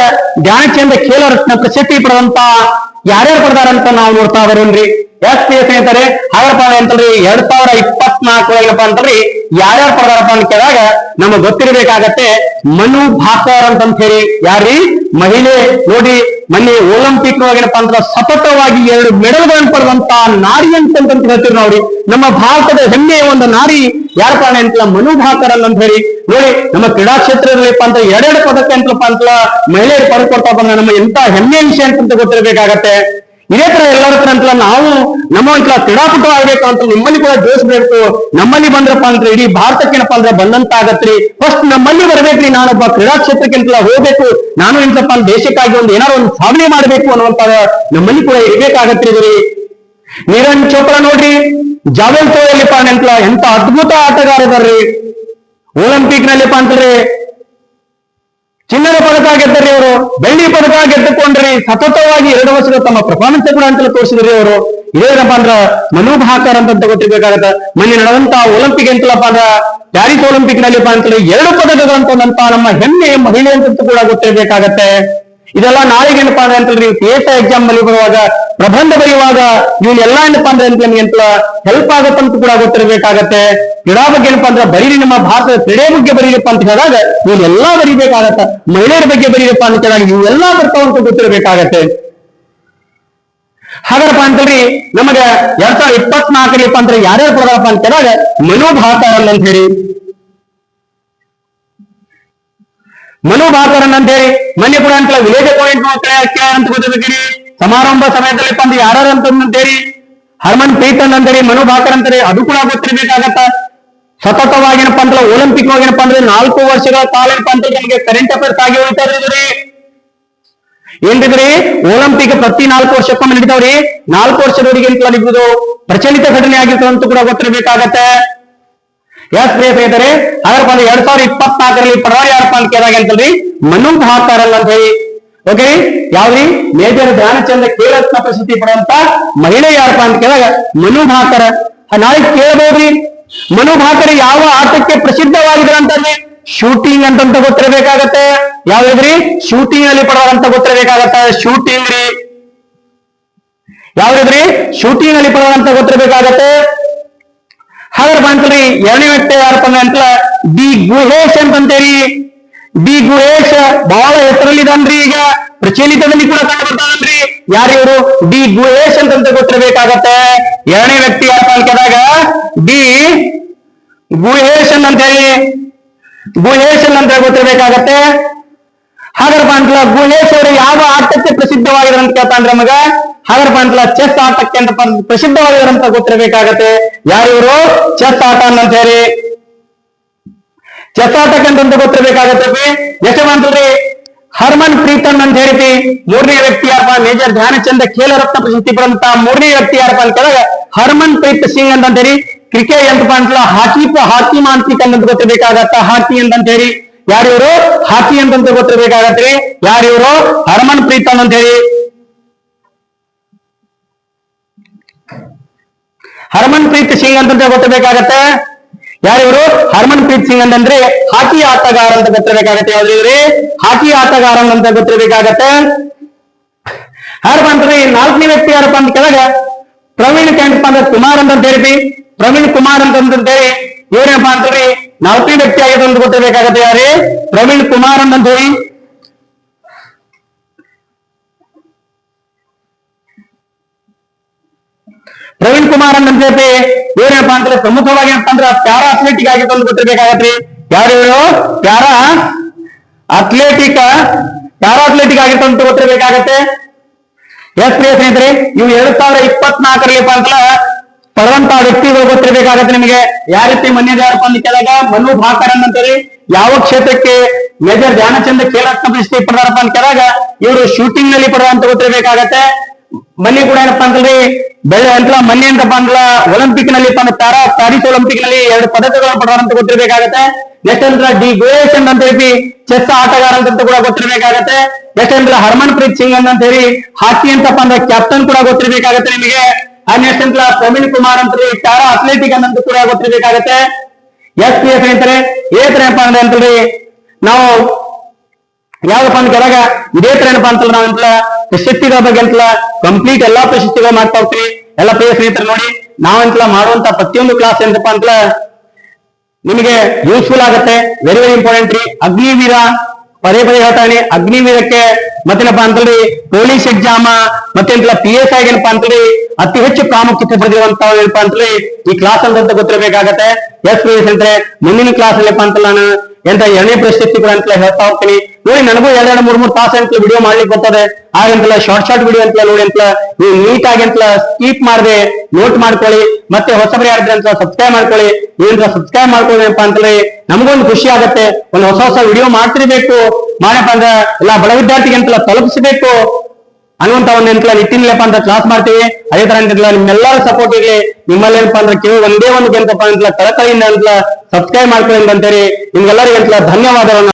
ಧ್ಯಾನಚಂದ್ ಖೇಲ ರತ್ನ ಪ್ರಶಸ್ತಿ ಪಡೆದಂತ ಯಾರ್ಯಾರು ಪಡೆದಾರಂತ ನಾವು ನೋಡ್ತಾ ಬರೋನ್ರಿ. ಪ್ರಿಯ ಸ್ನೇಹಿತರೆ, ಹಾಗಪ್ಪ ಅಂತಂದ್ರಿ 2024 ಏನಪ್ಪಾ ಅಂತಂದ್ರಿ ಯಾರ್ಯಾರು ಪಡೆದಾರಪ್ಪ ಅಂತ ಕೇಳಿದಾಗ ನಮಗ್ ಗೊತ್ತಿರಬೇಕಾಗತ್ತೆ ಮನು ಭಾಕರ್ ಅಂತ ಹೇಳಿ. ಯಾರ್ರಿ? ಮಹಿಳೆ. ನೋಡಿ, ಮೊನ್ನೆ ಒಲಿಂಪಿಕ್ ಏನಪ್ಪಾ ಅಂತ ಸತತವಾಗಿ 2 ಮೆಡಲ್ಗಳನ್ನು ಪಡೆದಂತ ನಾರಿ ಅಂತ ಹೇಳ್ತೀವಿ ನಾವ್ರಿ. ನಮ್ಮ ಭಾರತದ ಹೆಮ್ಮೆಯ ಒಂದು ನಾರಿ ಯಾರಪ್ಪ ಅಂತ ಮನು ಭಾಕರ್ ಅಂತ ಹೇಳಿ. ನೋಡಿ, ನಮ್ಮ ಕ್ರೀಡಾ ಕ್ಷೇತ್ರದಲ್ಲಿ ಅಂತ 2 ಪದಕ ಅಂತಪ್ಪ ಅಂತ ಮಹಿಳೆಯರು ಪದಕ ಕೊಡ್ತಾ ಬಂದ್ರೆ ನಮ್ಮ ಎಂತ ಹೆಮ್ಮೆಯ ವಿಷಯ ಅಂತ ಗೊತ್ತಿರಬೇಕಾಗತ್ತೆ. ಇದೇ ತರ ಎಲ್ಲರ ಹತ್ರ ಅಂತ ನಾವು ನಮ್ಮ ಕ್ರೀಡಾಪಟು ಆಗ್ಬೇಕು ಅಂತ ನಿಮ್ಮಲ್ಲಿ ಕೂಡ ಜೋಡಿಸ್ಬೇಕು. ನಮ್ಮಲ್ಲಿ ಬಂದ್ರಪ್ಪ ಅಂದ್ರೆ ಇಡೀ ಭಾರತಕ್ಕೆ ಏನಪ್ಪಾ ಅಂದ್ರೆ ಬಂದಂತ ಆಗತ್ರಿ. ಫಸ್ಟ್ ನಮ್ಮಲ್ಲಿ ಬರ್ಬೇಕ್ರಿ. ನಾನೊಬ್ಬ ಕ್ರೀಡಾ ಕ್ಷೇತ್ರಕ್ಕೆ ಅಂತ ಹೋಗ್ಬೇಕು, ನಾನು ಎಂತಪ್ಪ ದೇಶಕ್ಕಾಗಿ ಏನಾದ್ರು ಒಂದು ಸಾಧನೆ ಮಾಡ್ಬೇಕು ಅನ್ನುವಂತ ನಮ್ಮಲ್ಲಿ ಕೂಡ ಇರ್ಬೇಕಾಗತ್ರಿ. ನೀರಜ್ ಚೋಪ್ರಾ ನೋಡ್ರಿ, ಜಾವೆಲ್ ಥ್ರೋಯಲ್ಲಿಪ್ಪ ಅಂತ ಎಂತ ಅದ್ಭುತ ಆಟಗಾರ ಇದಾರ್ರಿ. ಒಲಿಂಪಿಕ್ ನಲ್ಲಿಪ್ಪ ಅಂತಂದ್ರೆ ಚಿನ್ನದ ಪದಕ ಗೆದ್ದರಿ ಅವರು, ಬೆಳ್ಳಿ ಪದಕ ಗೆದ್ದುಕೊಂಡ್ರಿ. ಸತತವಾಗಿ 2 ವರ್ಷಗಳ ತಮ್ಮ ಪರ್ಫಾರ್ಮೆನ್ಸ್ ಕೂಡ ಅಂತ ತೋರಿಸಿದ್ರಿ ಅವರು. ಇದೇನಪ್ಪ ಅಂದ್ರ ಮನು ಭಾಕರ್ ಅಂತ ಗೊತ್ತಿರ್ಬೇಕಾಗತ್ತ. ಮೊನ್ನೆ ನಡೆದಂತ ಒಲಿಂಪಿಕ್ ಅಂತಲಪ್ಪ ಅಂದ್ರ ಪ್ಯಾರಿಸ್ ಒಲಿಂಪಿಕ್ ನಲ್ಲಿಪ್ಪ ಅಂತೇಳಿ 2 ಪದಕಗಳಂತ ನಮ್ಮ ಹೆಮ್ಮೆ ಮಹಿಳೆ ಅಂತ ಕೂಡ ಗೊತ್ತಿರ್ಬೇಕಾಗತ್ತೆ. ಇದೆಲ್ಲ ನಾಳೆಗೆ ಏನಪ್ಪಾ ಅಂದ್ರೆ ಅಂತಲ್ರಿ PSI ಎಕ್ಸಾಮ್ ಬಳಿ ಬರುವಾಗ ಪ್ರಬಂಧ ಬರೆಯುವಾಗ ಇವನ್ನೆಲ್ಲ ಏನಪ್ಪಾ ಅಂದ್ರೆ ಅಂತ ಹೆಲ್ಪ್ ಆಗತ್ತಂತ ಕೂಡ ಗೊತ್ತಿರಬೇಕಾಗತ್ತೆ. ಕ್ರೀಡಾ ಬಗ್ಗೆ ಏನಪ್ಪಾ ಅಂದ್ರೆ ಬರೀರಿ, ನಮ್ಮ ಭಾರತದ ಕ್ರೀಡೆ ಬಗ್ಗೆ ಬರೀರಪ್ಪ ಅಂತ ಹೇಳಿದಾಗ ಇವನ್ನೆಲ್ಲ ಬರೀಬೇಕಾಗತ್ತ. ಮಹಿಳೆಯರ ಬಗ್ಗೆ ಬರೀರಪ್ಪ ಅಂತ ಹೇಳಿದಾಗ ಇವೆಲ್ಲ ಬರ್ತಾವಂತ ಗೊತ್ತಿರಬೇಕಾಗತ್ತೆ. ಹಾಗಾರಪ್ಪ ಅಂತೇಳಿ ನಮಗ 2024 ಅಂದ್ರೆ ಯಾರ್ಯಾರು ಕೊಡೋದಪ್ಪ ಅಂತ ಕೇಳಿದಾಗ ಮನು ಭಾಕರನ್ ಅಂತ ಹೇಳಿ, ಮನು ಭಾಕರನ್ ಅಂತ ಹೇಳಿ ಮೊನ್ನೆ ಕೂಡ ಅಂತ ವಿಲೇಜ್ ಪಾಯಿಂಟ್ ಅಂತ ಗೊತ್ತಿರ್ಬೇಕ್ರಿ. ಸಮಾರಂಭ ಸಮಯದಲ್ಲಿ ಬಂದು ಯಾರು ಅಂತೇಳಿ ಹರ್ಮನ್ ಪ್ರೀತನ್ ಅಂತೇಳಿ ಮನು ಭಾಕರ್ ಅಂತಾರೆ, ಅದು ಕೂಡ ಗೊತ್ತಿರ್ಬೇಕಾಗತ್ತ. ಸತತವಾಗಿನಪ್ಪ ಅಂದ್ರೆ ಒಲಿಂಪಿಕ್ ಹೋಗಿನಪ್ಪ ಅಂದ್ರೆ 4 ವರ್ಷಗಳ ಕಾಲ ಏನಪ್ಪಾ ಅಂತ ನಮಗೆ ಕರೆಂಟ್ ಅಫೇರ್ಸ್ ಆಗಿ ಹೋಗ್ತಾ ಇದ್ರಿ. ಏನ್ರಿ ಒಲಿಂಪಿಕ್ ಪ್ರತಿ 4 ವರ್ಷಕ್ಕೊಮ್ಮೆ ನಡೀತಾವ್ರಿ. 4 ವರ್ಷದವರಿಗೆ ಅಂತ ನಿಮ್ದು ಪ್ರಚಲಿತ ಘಟನೆ ಆಗಿರ್ತದೆ ಅಂತ ಕೂಡ ಗೊತ್ತಿರ್ಬೇಕಾಗತ್ತೆ. ಎಸ್ ಸ್ನೇಹಿತರೆ, ಅದರ 2024 ಪರವಾಗಿ ಯಾರಪ್ಪ ಅಂತ ಕೇಳಿದಾಗ ಅಂತಲ್ರಿ ಮನು ಭಾಕರನ್ ಅಂತ ಹೇಳಿ. ಓಕೆ, ಯಾವ್ರಿ ಮೇಜರ್ ಧ್ಯಾನಚಂದ್ರ ಖೇಲರತ್ನ ಪ್ರಶಸ್ತಿ ಪಡೆದಂತ ಮಹಿಳೆ ಯಾರಪ್ಪ ಅಂತ ಕೇಳಿದಾಗ ಮನು ಭಾಕರ್. ನಾಳೆ ಕೇಳಬಹುದ್ರಿ, ಮನು ಭಾಕರ್ ಯಾವ ಆಟಕ್ಕೆ ಪ್ರಸಿದ್ಧವಾಗಿದ್ರ ಅಂತಂದ್ರೆ ಶೂಟಿಂಗ್ ಅಂತಂತ ಗೊತ್ತಿರಬೇಕಾಗತ್ತೆ. ಯಾವ್ದ್ರಿ ಶೂಟಿಂಗ್ ಅಲ್ಲಿ ಪಡೆದಂತ ಗೊತ್ತಿರಬೇಕಾಗತ್ತೆ. ಶೂಟಿಂಗ್ ರೀ, ಯಾವ್ದ್ರಿ ಶೂಟಿಂಗ್ ಅಲ್ಲಿ ಪಡೆದಂತ ಗೊತ್ತಿರಬೇಕಾಗತ್ತೆ. ಹಾಗಾದ್ರೆ ಬಂತಲ್ರಿ ಎರಡನೇ ವ್ಯಕ್ತಿ ಯಾರಪ್ಪ ಅಂತ ಡಿ ಗುಹೇಶ್ ಅಂತಂತೇಳಿ. ಡಿ ಗುಹೇಶ್ ಬಹಳ ಹೆಸರಲ್ಲಿದ್ದಾನ್ರಿ, ಈಗ ಪ್ರಚಲಿತದಲ್ಲಿ ಕೂಡ ಕಂಡು ಬರ್ತಾನ್ರಿ. ಯಾರು ಇವರು ಡಿ ಗುಹೇಶ್ ಅಂತಂತ ಗೊತ್ತಿರಬೇಕಾಗತ್ತೆ. ಎರಡನೇ ವ್ಯಕ್ತಿ ಯಾರಪ್ಪ ಅಂತ ಕೇಳಿದಾಗ ಡಿ ಗುಹೇಶನ್ ಅಂತ ಹೇಳಿ, ಗುಹೇಶನ್ ಅಂತ ಗೊತ್ತಿರಬೇಕಾಗತ್ತೆ. ಹಾಗಾರಪ್ಪ ಅಂತಲ್ಲ ಗುಹೇಶ್ ಅವರು ಯಾವ ಆಟಕ್ಕೆ ಪ್ರಸಿದ್ಧವಾಗಿದ್ರು ಅಂತ ಕೇಳ್ತಾ ಅಂದ್ರೆ ನಮಗ ಹಾಗಾರಪ್ಪ ಅಂತಲ್ಲ ಚೆಸ್ ಆಟಕ್ಕೆ ಅಂತ ಪ್ರಸಿದ್ಧವಾಗಿರಂತ ಗೊತ್ತಿರಬೇಕಾಗತ್ತೆ. ಯಾರಿವರು ಚೆಸ್ ಆಟ ಅಂತ ಹೇಳಿ, ಚೆಸ್ ಆಟಕ್ಕೆ ಅಂತ ಗೊತ್ತಿರಬೇಕಾಗತ್ತೆ. ಎಷ್ಟು ಅಂತಂದ್ರೆ ಹರ್ಮನ್ ಪ್ರೀತನ್ ಅಂತ ಹೇಳಿತಿ. ಮೂರನೇ ವ್ಯಕ್ತಿ ಯಾರಪ್ಪ ಮೇಜರ್ ಧ್ಯಾನಚಂದ್ರ ಖೇಲರತ್ನ ಪ್ರಶಸ್ತಿ ಪಡೆದಂತ ಮೂರನೇ ವ್ಯಕ್ತಿ ಯಾರಪ್ಪ ಅಂತ ಕೇಳಿದಾಗ ಹರ್ಮನ್ ಪ್ರೀತ್ ಸಿಂಗ್ ಅಂತ ಹೇಳಿ. ಕ್ರಿಕೆಟ್ ಎಂತಪ್ಪ ಅಂತಲ್ಲ ಹಾಕಿ ಮಾಂತ್ರಿಕ ಅಂತ ಗೊತ್ತಿರಬೇಕಾಗತ್ತ. ಹಾಕಿ ಅಂತ ಹೇಳಿ ಯಾರಿವರು ಹಾಕಿ ಅಂತಂತ ಗೊತ್ತಿರಬೇಕಾಗತ್ರಿ. ಯಾರಿವರು ಹರ್ಮನ್ ಪ್ರೀತನ್ ಅಂತ ಹೇಳಿ. ಹರ್ಮನ್ ಪ್ರೀತ್ ಸಿಂಗ್ ಅಂತಂತ ಗೊತ್ತಿರಬೇಕಾಗತ್ತೆ. ಯಾರಿವರು ಹರ್ಮನ್ ಪ್ರೀತ್ ಸಿಂಗ್ ಅಂತಂದ್ರೆ ಹಾಕಿ ಆಟಗಾರ ಅಂತ ಗೊತ್ತಿರಬೇಕಾಗತ್ತೆ. ಯಾವ್ದ್ರಿ ಹಾಕಿ ಆಟಗಾರ ಅಂತ ಗೊತ್ತಿರಬೇಕಾಗತ್ತೆ. ಯಾರಪ್ಪ ಅಂತಂದ್ರೆ ನಾಲ್ಕನೇ ವ್ಯಕ್ತಿ ಯಾರಪ್ಪ ಅಂತ ಕೇಳಿದಾಗ ಪ್ರವೀಣ್ ಕುಮಾರ್ ಅಂತ ಹೇಳಿ. ಪ್ರವೀಣ್ ಕುಮಾರ್ ಅಂತಂದ್ರೆ ಇವ್ರೇನಪ್ಪ ಅಂತಂದ್ರೆ ನಾಲ್ಕನೇ ವ್ಯಕ್ತಿ ಆಗಿದೆ ಅಂತ ಗೊತ್ತಿರಬೇಕಾಗತ್ತೆ. ಯಾರೇ ಪ್ರವೀಣ್ ಕುಮಾರ್ ಅಂತ ಹೇಳಿ. ಪ್ರವೀಣ್ ಕುಮಾರ್ ಅಂತ ಹೇಳಿ ಇವ್ರೇನಪ್ಪ ಅಂತಂದ್ರೆ ಪ್ರಮುಖವಾಗಿ ಏನಪ್ಪ ಅಂದ್ರೆ ಪ್ಯಾರಾ ಅಥ್ಲೆಟಿಕ್ ಆಗಿತ್ತು ಅಂತ ಗೊತ್ತಿರಬೇಕಾಗತ್ರಿ. ಯಾರು ಇವರು ಪ್ಯಾರಾ ಅಥ್ಲೆಟಿಕ್ ಆಗಿತ್ತು ಅಂತ ಗೊತ್ತಿರಬೇಕಾಗತ್ತೆ. ಎಸ್ ಪ್ರಿಯ ಸ್ನೇಹಿತರೆ, ಇವು 2024 ಅಂತ ಪಡೆದಂತ ವ್ಯಕ್ತಿಗಳು ಗೊತ್ತಿರಬೇಕಾಗತ್ತೆ ನಿಮಗೆ. ಯಾವ ರೀತಿ ಮನ್ಯದಾರಪ್ಪ ಅಂತ ಕೇಳಿದಾಗ ಮನು ಭಾಕರನ್ ಅಂತೇಳಿ ಯಾವ ಕ್ಷೇತ್ರಕ್ಕೆ ಮೇಜರ್ ಧ್ಯಾನಚಂದ್ರ ಖೇಲರತ್ನ ಪ್ರಶಸ್ತಿ ಪಡೆದಾರಪ್ಪ ಅಂತ ಕೇಳಿದಾಗ ಇವರು ಶೂಟಿಂಗ್ ನಲ್ಲಿ ಪಡೆದಂತ ಗೊತ್ತಿರಬೇಕಾಗತ್ತೆ. ಮೊನ್ನೆ ಕೂಡ ಏನಪ್ಪಾ ಅಂತಂದ್ರೆ ಬೆಳೆ ಅಂತ ಮೊನ್ನೆ ಅಂತಪ್ಪ ಅಂದ್ರ ಒಲಿಂಪಿಕ್ ನಲ್ಲಿ ಪ್ಯಾರಿಸ್ ಒಲಿಂಪಿಕ್ ನಲ್ಲಿ 2 ಪದಕಗಳನ್ನು ಪಡೆದಾರಂತ ಗೊತ್ತಿರಬೇಕಾಗತ್ತೆ. ನೆಕ್ಸ್ಟ್ ಅಂದ್ರೆ ಡಿ ಗುಹೇಶ್ ಅಂತ ಹೇಳಿ ಚೆಸ್ ಆಟಗಾರ ಅಂತ ಕೂಡ ಗೊತ್ತಿರಬೇಕಾಗತ್ತೆ. ನೆಕ್ಸ್ಟ್ ಅಂದ್ರೆ ಹರ್ಮನ್ ಪ್ರೀತ್ ಸಿಂಗ್ ಅಂತ ಹೇಳಿ ಹಾಕಿ ಅಂತಪ್ಪ ಅಂದ್ರೆ ಕ್ಯಾಪ್ಟನ್ ಕೂಡ ಗೊತ್ತಿರಬೇಕಾಗತ್ತೆ ನಿಮಗೆ. ನೆಕ್ಸ್ಟ್ ಅಂತ ಪ್ರವೀಣ್ ಕುಮಾರ್ ಅಂತ ಹೇಳಿ ಪ್ಯಾರಾ ಅಥ್ಲೆಟಿಕ್ ಅಂತ ಕೂಡ ಗೊತ್ತಿರಬೇಕಾಗತ್ತೆ. ಎಸ್ ಪಿ ಎಸ್ ಸ್ನೇಹಿತರೆ, ಏನಪ್ಪ ಅಂದ್ರೆ ಅಂತೇಳಿ ನಾವು ಯಾವ್ದಪ್ಪ ಅಂತ ಕೇಳಾಗ ಇದೇ ತರ ಏನಪ್ಪಾ ಅಂತಲ್ಲ ನಾವಂತಲ್ಲ ಪ್ರಶಸ್ತಿಗಳ ಬಗ್ಗೆ ಅಂತಲ್ಲ ಕಂಪ್ಲೀಟ್ ಎಲ್ಲಾ ಪ್ರಶಸ್ತಿಗಳು ಮಾಡ್ತಾ ಹೋಗ್ತೀವಿ. ಎಲ್ಲ ಪ್ರಿಯ ಸ್ನೇಹಿತರು ನೋಡಿ, ನಾವಂತಲ್ಲ ಮಾಡುವಂತ ಪ್ರತಿಯೊಂದು ಕ್ಲಾಸ್ ಏನಪ್ಪ ಅಂತಲ್ಲ ನಿಮಗೆ ಯೂಸ್ಫುಲ್ ಆಗುತ್ತೆ. ವೆರಿ ವೆರಿ ಇಂಪಾರ್ಟೆಂಟ್ ರೀ. ಅಗ್ನಿವೀರ ಪದೇ ಹೇಳ್ತಾನೆ. ಅಗ್ನಿವೀರಕ್ಕೆ ಮತ್ತೇನಪ್ಪಾ ಅಂತೇಳಿ ಪೊಲೀಸ್ ಎಕ್ಸಾಮ್ ಮತ್ತೆ PSI ಏನಪ್ಪಾ ಅಂತೇಳಿ ಅತಿ ಹೆಚ್ಚು ಪ್ರಾಮುಖ್ಯತೆ ಪಡೆದಿರುವಂತ ಏನಪ್ಪಾ ಅಂತೇಳಿ ಈ ಕ್ಲಾಸ್ ಅಂತ ಗೊತ್ತಿರಬೇಕಾಗತ್ತೆ. ಎಸ್ ಪ್ರಿಯ ಸ್ನೇಹಿತರೆ, ಮುಂದಿನ ಕ್ಲಾಸ್ ಅಲ್ಲಪ್ಪ ಅಂತಲ್ಲ ನಾನು ಎಂತ ಎರಡನೇ ಪ್ರಶಸ್ತಿ ಕೂಡ ಅಂತ ಹೇಳ್ತಾ ಹೋಗ್ತೀನಿ. ನೋಡಿ, ನನಗೂ 2-3 ತಾಸು ಅಂತ ವಿಡಿಯೋ ಮಾಡ್ಲಿಕ್ಕೆ ಬರ್ತದೆ. ಹಾಗಂತಲ್ಲ ಶಾರ್ಟ್ ವಿಡಿಯೋ ಅಂತ ನೋಡಿ ಅಂತ ನೀವು ನೀಟ್ ಆಗಿ ಅಂತ ಸ್ಕೀಪ್ ಮಾಡದೆ ನೋಟ್ ಮಾಡ್ಕೊಳ್ಳಿ. ಮತ್ತೆ ಹೊಸಬರಿ ಯಾರಿದ್ರೆ ಅಂತ ಸಬ್ಸ್ಕ್ರೈಬ್ ಮಾಡ್ಕೊಳ್ಳಿ. ನೀವೇಂದ್ರ ಸಬ್ಸ್ಕ್ರೈಬ್ ಮಾಡ್ಕೊಳ್ಳಿಪ್ಪ ಅಂತೇಳಿ ನಮಗೊಂದು ಖುಷಿ ಆಗತ್ತೆ. ಒಂದು ಹೊಸ ವಿಡಿಯೋ ಮಾಡ್ತಿರ್ಬೇಕು, ಮಾಡಪ್ಪ ಅಂದ್ರೆ ಎಲ್ಲ ಬಡ ವಿದ್ಯಾರ್ಥಿಗೆ ಅಂತಲ್ಲ ತಲುಪಿಸಬೇಕು ಅನ್ನುವಂತ ಒಂದು ಎಂತಲ ನಿಟ್ಟಿನಲ್ಲಪ್ಪ ಅಂತ ಕ್ಲಾಸ್ ಮಾಡ್ತೀವಿ. ಅದೇ ತರ ಅಂತಿಲ್ಲ ನಿಮ್ಮೆಲ್ಲರ ಸಪೋರ್ಟ್ ಇರಲಿ. ನಿಮ್ಮಲ್ಲಿ ಏನಪ್ಪಾ ಅಂದ್ರೆ ಒಂದೇ ಒಂದು ಎಂತಪ್ಪ ಅಂತಲ್ಲ ಕಳಕಳಿಯಿಂದ ಅಂತಲ್ಲ ಸಬ್ಸ್ಕ್ರೈಬ್ ಮಾಡ್ಕೊಳ್ಳಿ ಅಂತೇಳಿ ನಿಮ್ಗೆಲ್ಲರಿಗೂ ಅಂತಲ್ಲ ಧನ್ಯವಾದವನ್ನು